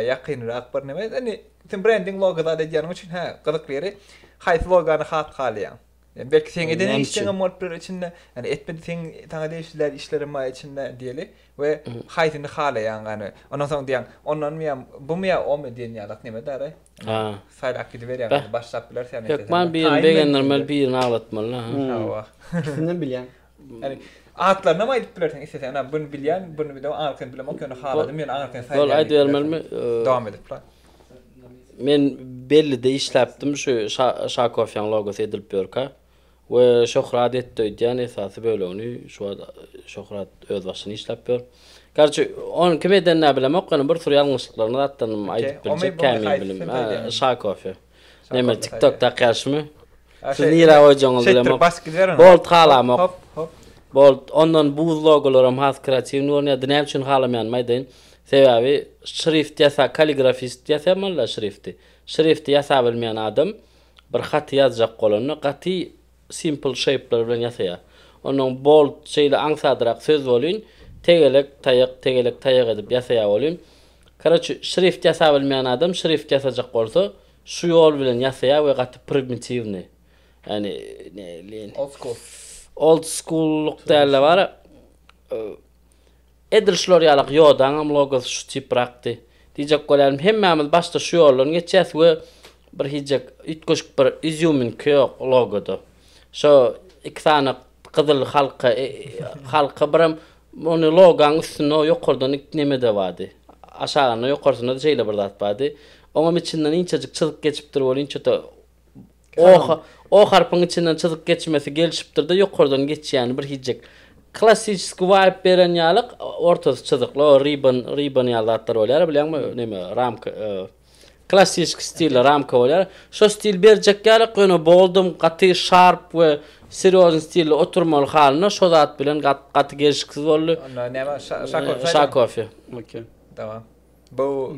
yakınrak bir nime yani sen branding logoda dediğin için kızıkları hayat loganı hat kalıyor. Yani belki sen eden işten amortlar içinde yani etmedi sen tane değişler işlerin ma içinde diyeli ve hayatını hale yani ondan sonra diyen ondan mı bu mu ya o mu diyen ya lak nime dare. Ha. Sayı akidi ver yani başlattılar sen. Yok man bir normal birini ağlatmalı ha. Kimden bilýän? Yani atlarına mı edip bilersen istesen ana bunu bilýän bunu bilen anarken bilemek ýöne haladım ýöne anarken sayı. Bol aýdy bermelmi? Dowam edip plan. Men belli de işläpdim şu Şakofyan logosy edilip ýörka. We Şöhrat etdiýän esasy böyle onu şu Şöhrat öz başyny işläp ýör. Gerçi on kim eden ne bilemek onu bir sürü ýalňyşlyklaryny atdanım aýdyp biljek kämi bilim. Şakofya. Neme TikTok'da karşımy? Siz nira hojaňyz bilemek. Bol halamak. Bol ondan bu logolarym has kreativ nurnya dinem üçin halamayan maýdyn. Sebebi şrift ýasa kaligrafist ýasamalla şrifti. Şrifti ýasa bilmeýän adam bir hat ýazjak bolany gaty simple shape'lar bilen ýasaýar. Onuň bold şeýle aňsadyrak söz bolýan, tegelek taýak edip ýasaýar bolýan. Karaçy şrift ýasa bilmeýän adam şrift ýasajak bolsa, şu ýol bilen ýasaýar we gaty primitivni. Yani näleýin? Old school'luk dälle bar. Edilşler ýalyk ýodan am logos şu tip bıraktı. Diýjek bolýarym hemmämiz başda şu ýollarny geçýäs we bir hijek ütköşük bir izyumin köýök logoda. Şo iki tane kızıl halka biram onu logan üstüne ýokardan ikneme de vardy. Aşağına ýokarsynda da şeýle bir zat bardy. Oňam içinden inçejik çyzyk geçipdir bol inçe o harpyň içinden çyzyk geçmesi gelişipdir de ýokardan geçýän bir hijek. Klassik vibe beren ýalyk ortasy çyzykly o ribbon ýalatlar bolar bilýärmi? Neme ramka klassik stil ramka bolar. Şo stil berjek ýalyk ýöne boldum gaty sharp we seriozny stilde oturmaly halyna şo zat bilen gaty gelişiksiz boldy. Neme Şakofi. Okey. Tamam. Bu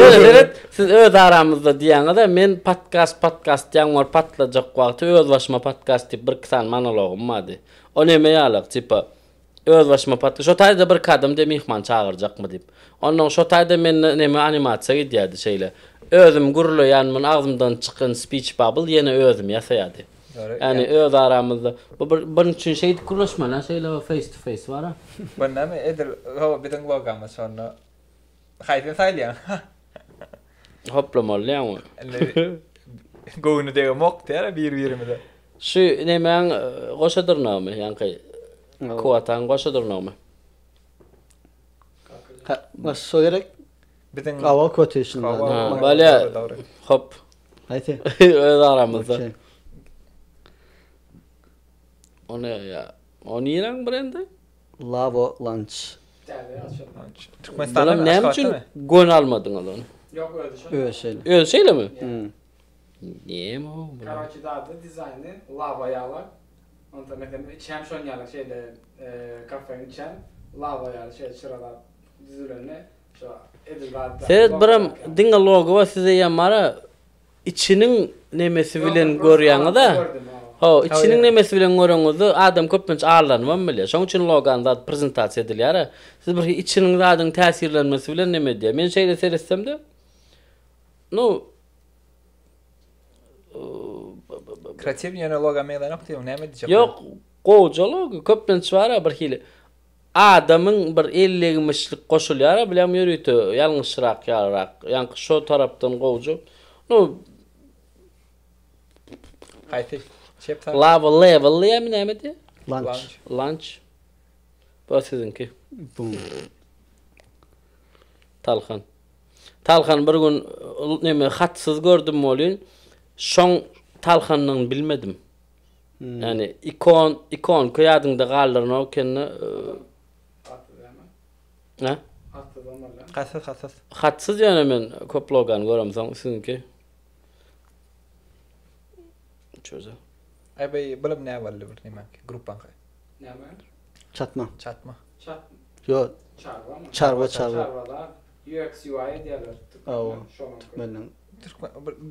Evet, siz öz aramızda diýäňizde men podcast ýaňlar patlajak wagty öz başyma podcast diýip bir kısan monologum vardy. O neme ýalyk tipa öz başyma podcast. Şo taýda bir kadam de mihman çağırjakmy diýip. Ondan şo taýda men neme animasiýa gidýärdi şeýle. Özüm gurulaýanmyn agzymdan çykan speech bubble ýene özüm ýasaýardy. Yani öz aramızda. Bu bunun için şey kuruluşma lan şeyle face to face var ha. Ben neme edir o bidin logama sonra. Haydi saylayan. Hoplamalı yani. Goýuny dege mok der bir-birimize. Şu nemen goşadyrnamy ýanky. Kuatan goşadyrnamy. Ha, nasıl gerek? Bidin Hava quotation. Böyle hop. Haydi. Öz aramızda. Okey. O ne ya? O niýeň brendi? Lavo lunch. Benim näme üçin gön almadın onu? Yok öyle şey. Öyle şeyler. Öyle şeyle mi? Näme o? Karachi dağda dizayny lava ýalar. Onda mesela içem şon ýalar şeyde kafeň içen lava ýalar şey şuralar düzülene şu edilýär. Seyret biram diňe logo wa size ýamara içinin nemesi bilen görýäňiz-de. Ha, içinin nemesi bilen görüňiz adam köpünç ağırlanmam bilýär. Şoň üçin loganda prezentasiýa edilýär. Siz bir içinin zadyň täsirlenmesi bilen neme diýär? Men şeýle seyretsem-de no kreativ ýene logama ýalanok diýip näme diýjek? Ýok, goýja logo köpünç bar bir hili. Adamyň bir 50-mişlik goşulýar, bilýän ýürüýti, ýalňyşrak ýarak, ýanky şo tarapdan goýja. No Haydi. Level ýa-mı näme diýär? Lunch. Bu sizinki. Boom. Talhan bir gün neme hatsyz gördüm bolýan. Şoň Talhanyň bilmedim. Yani ikon koýadyňda gallaryna okenne ha? Hassas. Hatsyz ýöne men köp logan göremsoň sizinki. Çöze. Ay bey bilim näme boldy bir näme gruppan. Näme? Çatma. Chatma. Yo. Çarva. Çarva. UX UI diýerler. Oo. Menden.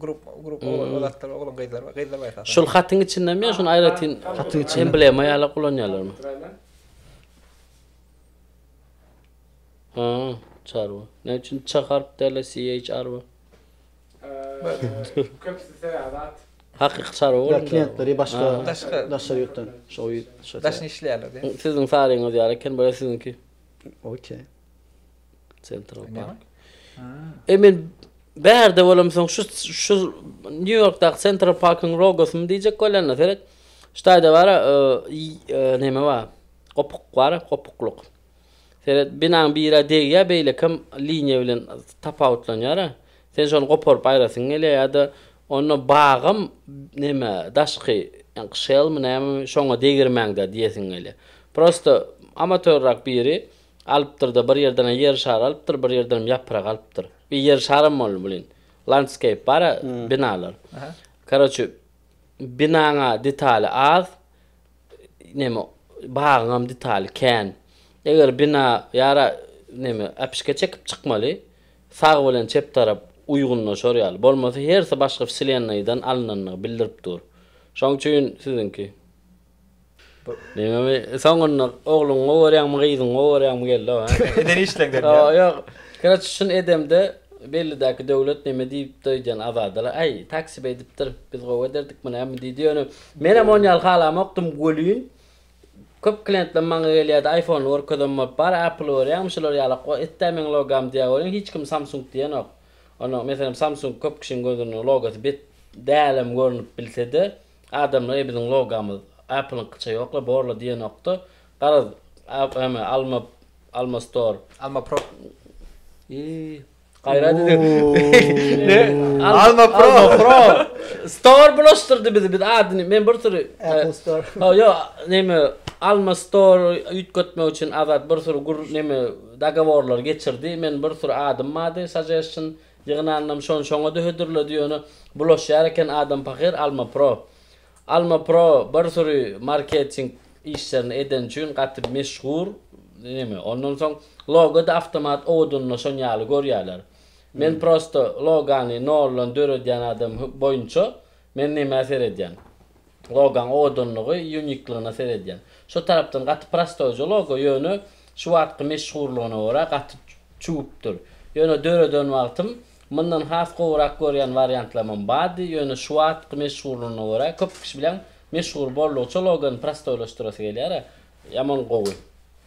Grup olatlar oğlum gaýdlar var. Şol hatyň içinden mi şonu aýratyn Hatyň içinden. emblema ýaly kullanýarlarmy? Ha, çarwa. Ne üçin çakarp derler CHRwa? Köpüsi seýadat. Hakyky çarwa Ya bolýar. klientleri başka Başka. daşlar yurttan. Şoýu. Daşny işleýärler diýip. Sizin saryňyz ýarken böyle sizinki. Okey. Central Näme? Park. Emin berde bolamsoň şu New York'da Central Park'ın logosyny diýjek bolýar seret. Ştaýda bar näme bar? Kopuk bar, kopukluk. Seret binaň bir ýere degýär beýle kim liniýa bilen tapawutlanýar. Sen şonu koparyp aýrasyň gelýär ýa-da onu bağım näme daşky ýa-ni şelmi näme şoňa degirmäňde diýesiň gelýär. Prosta amatörrak biri alypdyr da bir ýerden yer şar alypdyr, bir ýerden ýaprak alypdyr. Bir yer şarym bol bilen. Landscape bar, binalar. Karaçy binaňa detali az, näme bağım detali kän. Eger bina ýara näme apişke çekip çykmaly, sag bilen çep tarap uygunlaşar ýaly. Bolmasa herse başga wsillennaýdan alynanyny bildirip dur. Şoň üçin sizinki. Näme soňunda ogluň öwrenmi gyzyň öwrenmi geldi ha. Eden işleňler. Ýok. Karaçy şun edemde belli döwlet näme diýip doýjan azadalar. Ay, taksi edipdir. Biz gowy ederdik mene hem diýýär. Men hem on ýal halam okdum golýün. Köp klientler maňa gelýärdi iPhone workadan bar Apple wer ýamşylar ýaly etdemen logam diýär. Hiç kim Samsung diýen ok. Onu mesela Samsung köp kişinin gözünün logosu bit dälim görünüp bilse-de adamlar bizim logomuz Apple'ın kıça yokla borla diye nokta. Garaz Alma Store. Alma Pro. Gayret edip. Alma Pro. Alma Pro. Store bulaştırdı bizi bir adını. Men bir türlü Apple Store. yo neme Alma Store ütkötme için azat bir sürü neme dagavorlar geçirdi. Men bir sürü adım mady suggestion yığınanlam şoňa da hödürle diýeni bulaşýarken adam pakir Alma Pro. Alma Pro bir sürü marketing işlerini eden üçin gatyp meşhur neme. Ondan soň logo da avtomat odunna şonýaly görýärler. Men prosto logany nollan dörediyen adam boyunça men neme seredýän. Logan odunlugy uniquelygyna seredýän. Şu tarapdan gaty prostoja logo ýöne şu wagtky meşhurlygyna görä gaty çupdur. Ýöne döreden wagtym mundan has gowrak görýän variantlarym bady. Ýöne şu wagtky meşhurlygyna görä köp kişi bilen meşhur bolluça logany prostolaşdyrasy gelýär. Ýaman gowy.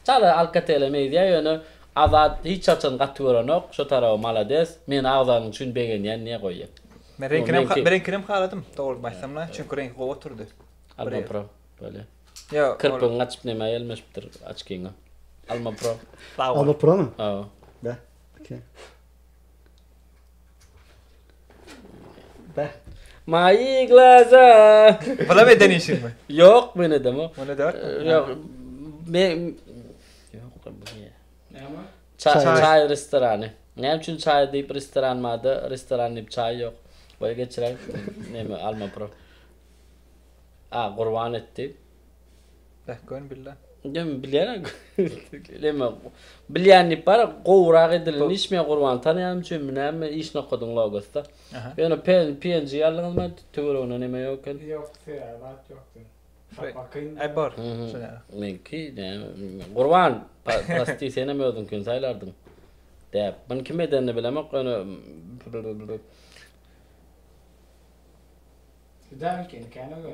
Çala Alcatel media ýöne azat hiç açan gaty görenok, şu tarapy malades. Men agzanyň üçin begenýän ne goýýar. Men renkinem haladım. Doğru başlamla. Çünkü renk gowy oturdu. Alma Pro böyle. Yo. Kırpın açıp neme gelmeştir açkıyla. Alma Pro. Alma Pro mu? Aa. Be. Okay. Be. My glaza. Bana mı deneyişin mi? Yok beni de mi? Onu da var. Yok. Yok da bu ne? Çay restoranı. Ne için çay deyip restoran madı? Restoran deyip çay yok. Böyle geçiren neme Alma Pro. Kurban etti. Gön billah. Dem bilýän. Lema bilýän para gowrak edilen işme kurban tanýan üçin näme iş nokodyň logosta. Ýöne PNG ýalyňyzma töwerene neme ýokken. Yok, seyahat yoktu. Ay bor. Menki kurban pasti sene mi ödün gün saylardın. Dep. Ben kim edenini bilemek ýöne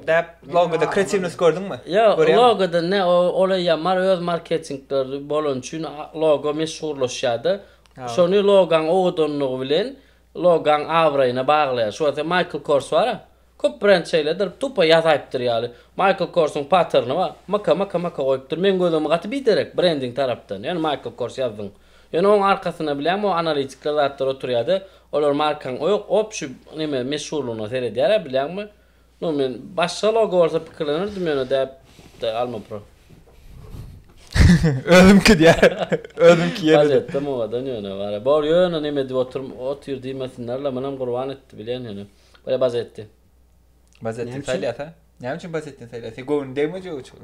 Dep logoda kreativness gördün mü? Ya logoda ne olay ýamar öz marketingleri bolan üçin logo meşhurlaşýardy. Şonu logan odunlugy bilen logan awraýyna baglaýar. Şu wagtda Michael Kors bar. Köp brand şeylerdir tupa ýazypdyr ýaly. Michael Kors'un patterny bar. Maka goýupdyr. Men gözüme gaty biderek branding tarapdan. Yani Michael Kors ýazdyň. Yani onun arkasyna bilen o analitikler zatlar oturýardy. Olar markan op şu neme meşhurlygyna seredýär bilenmi? No men başga logo bolsa pikirlenirdim ýöne de Alma Pro. Öldüm ki diýär. Öldüm ki ýerde. Bazetdim o adam ýöne bar. Bor ýöne neme diýip otur diýmesinler menam gurban etdi bilen ýöne. Böyle bazetdi. Bazettin saýlat ha? Näme üçin bazettin saýlat? Sen goň demejek üçin.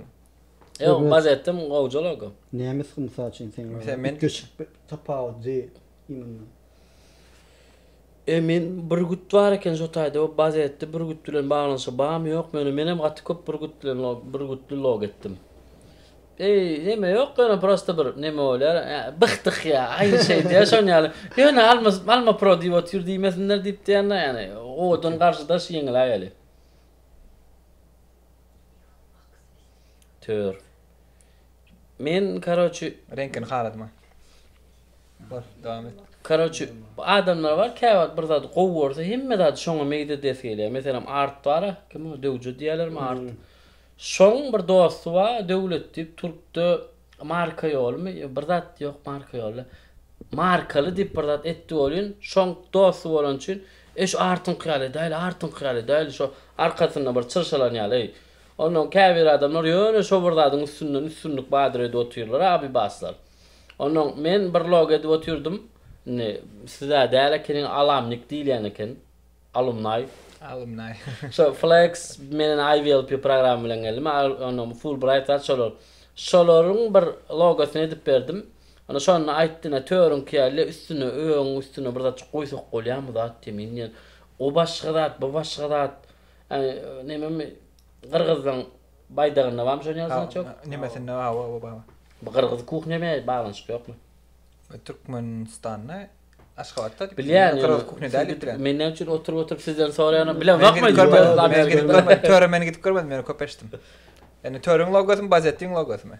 Ýok, bazetdim gowja logo. Näme misal üçin sen? Mesela men göçüp tapaw de imen. Men bir gut bar eken şo taýda o bazetdi bir gut bilen baglanyşy bagam ýok menem gaty köp bir gut bilen bir gutly logo etdim. Neme ýok ýöne prosta bir neme bolýar. Bıktyk ýa, aýy şey diýär şonýaly. Ýöne Alma Pro diýip otur diýmesinler diýip diýende ýani odun garşyda şeňil aýaly. Tör. Men karoçy renkini haladyma. Bor, dowam et. Karoçy adamlar bar käwat bir zat gowursa hemme zat şoňa meýde desgelýär. Meselem art bar, kim o döwjü diýerler art. Şoň bir dosty bar, döwlet diýip turpdy marka ýolmy? Bir zat ýok marka ýoly. Markaly diýip bir zat etdi bolýan. Şoň dosty bolan üçin eş artyn kýaly daýly, şo arkasyna bir çyrşalanýaly. Onun käbir adamlar ýöne şo bir zatyň üstünlük badyr edip oturýarlar, abi baslar. Onun men bir logo edip oturdum. Ne size dälekenin alamnik diýilýän eken. Alumni. So Flex menen IVLP program bilen geldim. Onu Fulbright açýarlar. Şolaryň bir logosyny edip berdim. Ana şonu aýtdyna törün kýaly üstüne bir zat goýsak bolýarmy zat diýmen. O başga zat, bu başga zat. Neme Qırgızdan baydagyna bam şonýalsan çok. Nemesinde wa. Bu Qırgız kuchnya me bağlanşyk ýokmy? Türkmenistanda Aşgabatda bilýän Qırgız kuchnya däl. Menden üçin oturup sizden soraýan bilen bakma. Töreme gidip görmedim, men köpeşdim. Yani törün logosu mu, bazettiň logosu mu?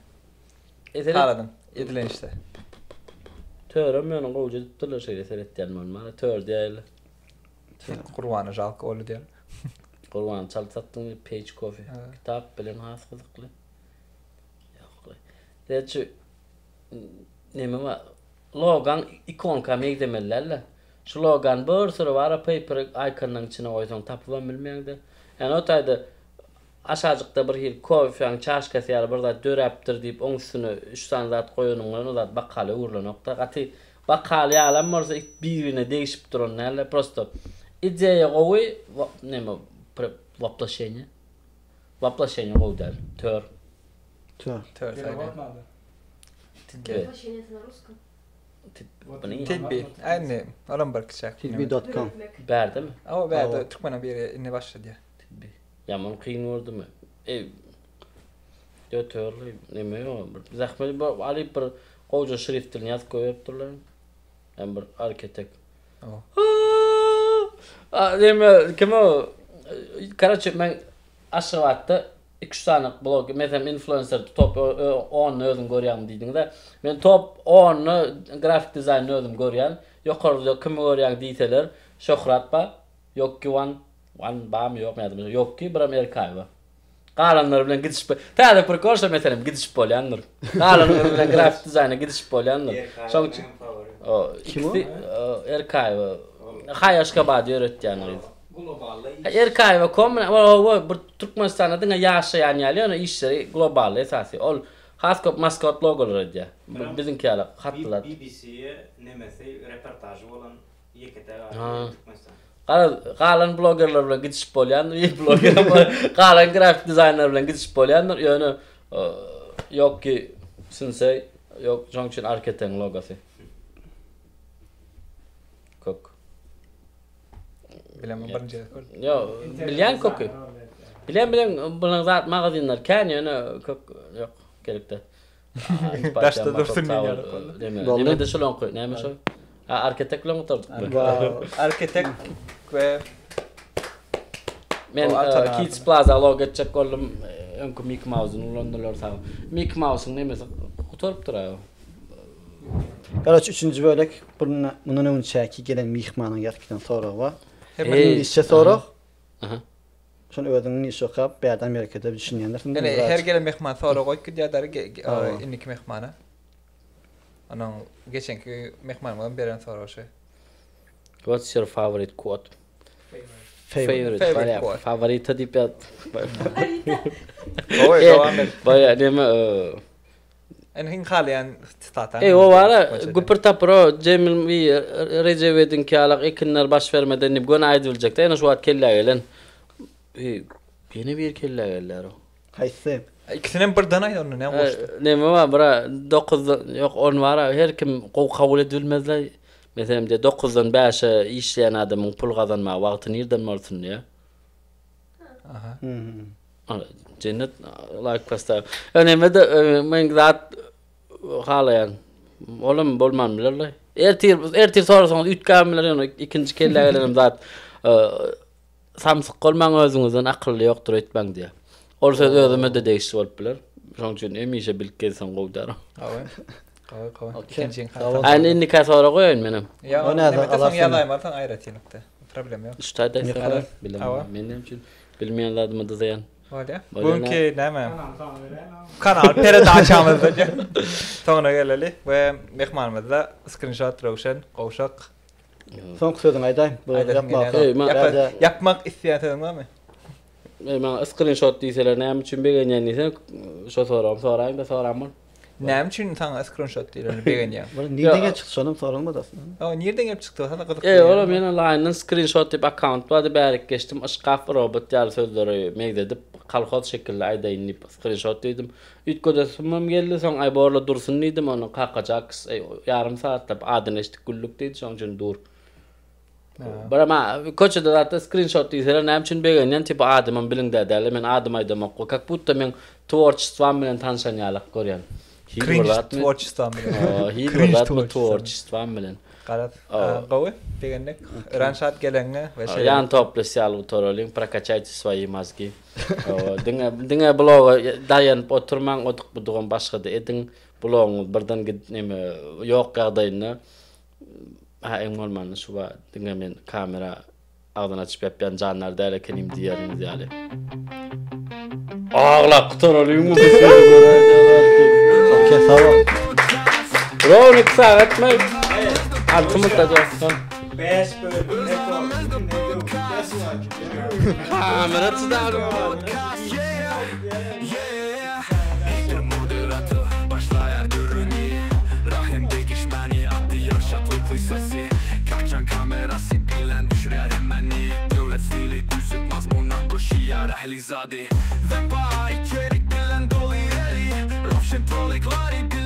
Haladım. Edilen işte. Törüm ýöne gowja tutdylar şeýle seretdiýän bana. Tör diýeli. Gurbany jalk olu diýer. Gurban çalsatdyň Page Coffee. Kitap bilen has gyzykly. Ýokly. Deçi neme wa logan ikonka megdemellerle. Şu logan bir sürü wara paper iconnyň içine oýsaň tapylan bilmeýärdi. Yani o taýda aşağıcıkta bir hil kofeň çaşkasy ýaly bir zat döräpdir diýip oň üstüne 3 tane zat goýanyň o zat bakkaly urlanokda. Gaty bakkaly ýalam bolsa bir-birine değişip duran näle prosto ideýa gowy neme воплощение. Воплощение gowy tör. Tör. Воплощение это на русском. Tilbi. Ayni. Aram barkçak. Tilbi.com. Berde mi? Ama berde Türkmenen bir inni başladı. Tilbi. Yaman kıyın oldu mu? Törlü neme yo. Zahmet bir alıp bir gowy şriftini ýazyp goýupdyrlar. Hem bir arkitek. Neme kim o? Karaçy men aşawatda 2 tane blog, mesela influencer top 10 özüm görýän diýdiňde, men top 10 grafik dizayn özüm görýän, ýokarda kim görýän diýseler, Şöhrat ba, ýok ki Wan bam ýok näme, ýok ki bir Amerikaýa. Galanlar bilen gidişip, täze bir koşa mesela gidişip bolýanlar. Galanlar bilen grafik dizayna gidişip bolýanlar. Şoň üçin o ikisi Erkaýa. Haýaşka bady öğretýänler. Erkaýa komuna bir Türkmenistanda diňe ýaşaýan ýaly, ony işleri global esasy. Ol haskop maskot logolar diýär. Biziňkiler hatlar. BBC'ye nemesi reportajı olan yekete Türkmenistan. Galan bloggerler bilen gidişip bolýanlar, blogger, galan grafik dizayner bilen gidişip bolýanlar. Ýöne ýok ki Sensei, ýok şoň üçin arkitekň logosy. Kok. Bilemem birinci gördüm. Yo, bilýän koky. Bilen bulan zat magazinler kän ýöne kok ýok gerekde. Daşda dursun ýaly. Neme de şolon koy, näme şo? Arkitekler oturduk. Arkitek ve Men Kids Plaza logo çek gollum önkü Mickey Mouse'un Londonlar sağ. Mickey Mouse'un nemesi oturup durýar. Garaç 3-nji bölek bundan öňçäki gelen mihmanyň ýatkydan soragy bar. İnglisçe sorak. Aha. Şonu ödüňi şokap, bäde Amerikada düşünýänler. Yani her gelen mehman sonra goýup ýa-da inniki mehmana. Ana geçenki mehmandan beren soraşy. What's your favorite quote? Favorite quote. Favorite diýip. Gowy devam et. Baýa neme En hin halyan statan. o wara Gupurta Pro Cemil we Recep'in kâlak ekinler baş vermeden nip gona aýdyljak. Ene şu wagt kelle gelen. Ýene bir kelle geller o. Haýsy? İkisinin birden aýdy onu ne boşdy. Neme wa bira 9 ýok 10 wara her kim kabul edilmezler. Mesela 9'dan 5'e işleyen adamın pul kazanma wagtyny nerden bolsun ya? Aha. Cennet like pasta. Önemli de men zat halayan. Oğlum bolmam bilerler. Ertir sorasaňyz ütkämler ikinji kelle gelenim zat samsyk bolmaň özüňizden akylly ýokdur etmeň diýär. Ol söz özüme de değişip bolup biler. Şoň üçin emişe bilkelsen gowdar. Qawa. Ayni indika sora goýan menem. Ya O onu näde alasyn alasyn? ýalaymarsan aýratýanykda. Problem ýok. Ştaýda Awa. bilemem. Menem üçin bilmeýänlerdi de zayan. Bolýa. Bolýa. Bugünkü näme? Kanal perede açamızda. Sonra geleli ve mehmanımız da screenshot Rawşan Qowşak. Soňky sözüň aýdaýyn. Bu Yapmak isteýän var mı? Men screenshot diýseler näme üçin begenýän ise şo soraýyn da soramam. Näme üçin taňa screenshot diýerler begenýän? Bu nirden çykdy şonum sorulmady aslında. O nereden gelip çykdy? Sana gyzyk. Ola menen line'dan screenshot diýip account bady bärik geçdim. Aşkaf robot ýaly sözleri megdedip kalkot şekilde aýdaýyn diýip screenshot diýdim. Ütgöde sumam geldi, soň aýborla dursun diýdim, onu kakajak ýarym saatda adyneşdik güllük diýdi, şoň üçin dur. Barama koçda da screenshot diýseler näme üçin begenýän tip adamym bilingde däl, men adam aýdam ok. Kak butta men tworçstwam bilen tanşan ýalyk görýän. Cringe tworçstwam bilen. Tworçstwam bilen. Qarat. Qawy degenlik Ransat gelenge ve şey. Yan toplysal utorolin prakachayt свои mozgi. Diňe bloga dayan oturmaň otuq budugan başga da edin blogyň birden neme ýok gagdaýyna engolman şuba diňe men kamera ağdan açıp yapyan canlar däle kenim diýerim diýeli. Ağlap utorolin mu? Okey, tamam. Ronik saat mı? Altımız da diyorsun. 5 bölüm Kamera tutarım. Moderatör başlaya görünüyor. Rahim değişmeni adlı yaşatlı sesi. Kaçan kamerası bilen düşürer hemeni. Devlet stili düzüp mazmuna koşuyor Ahlizade. Ve bağ içerik bilen dolu ileri. Rofşin trollekleri bilen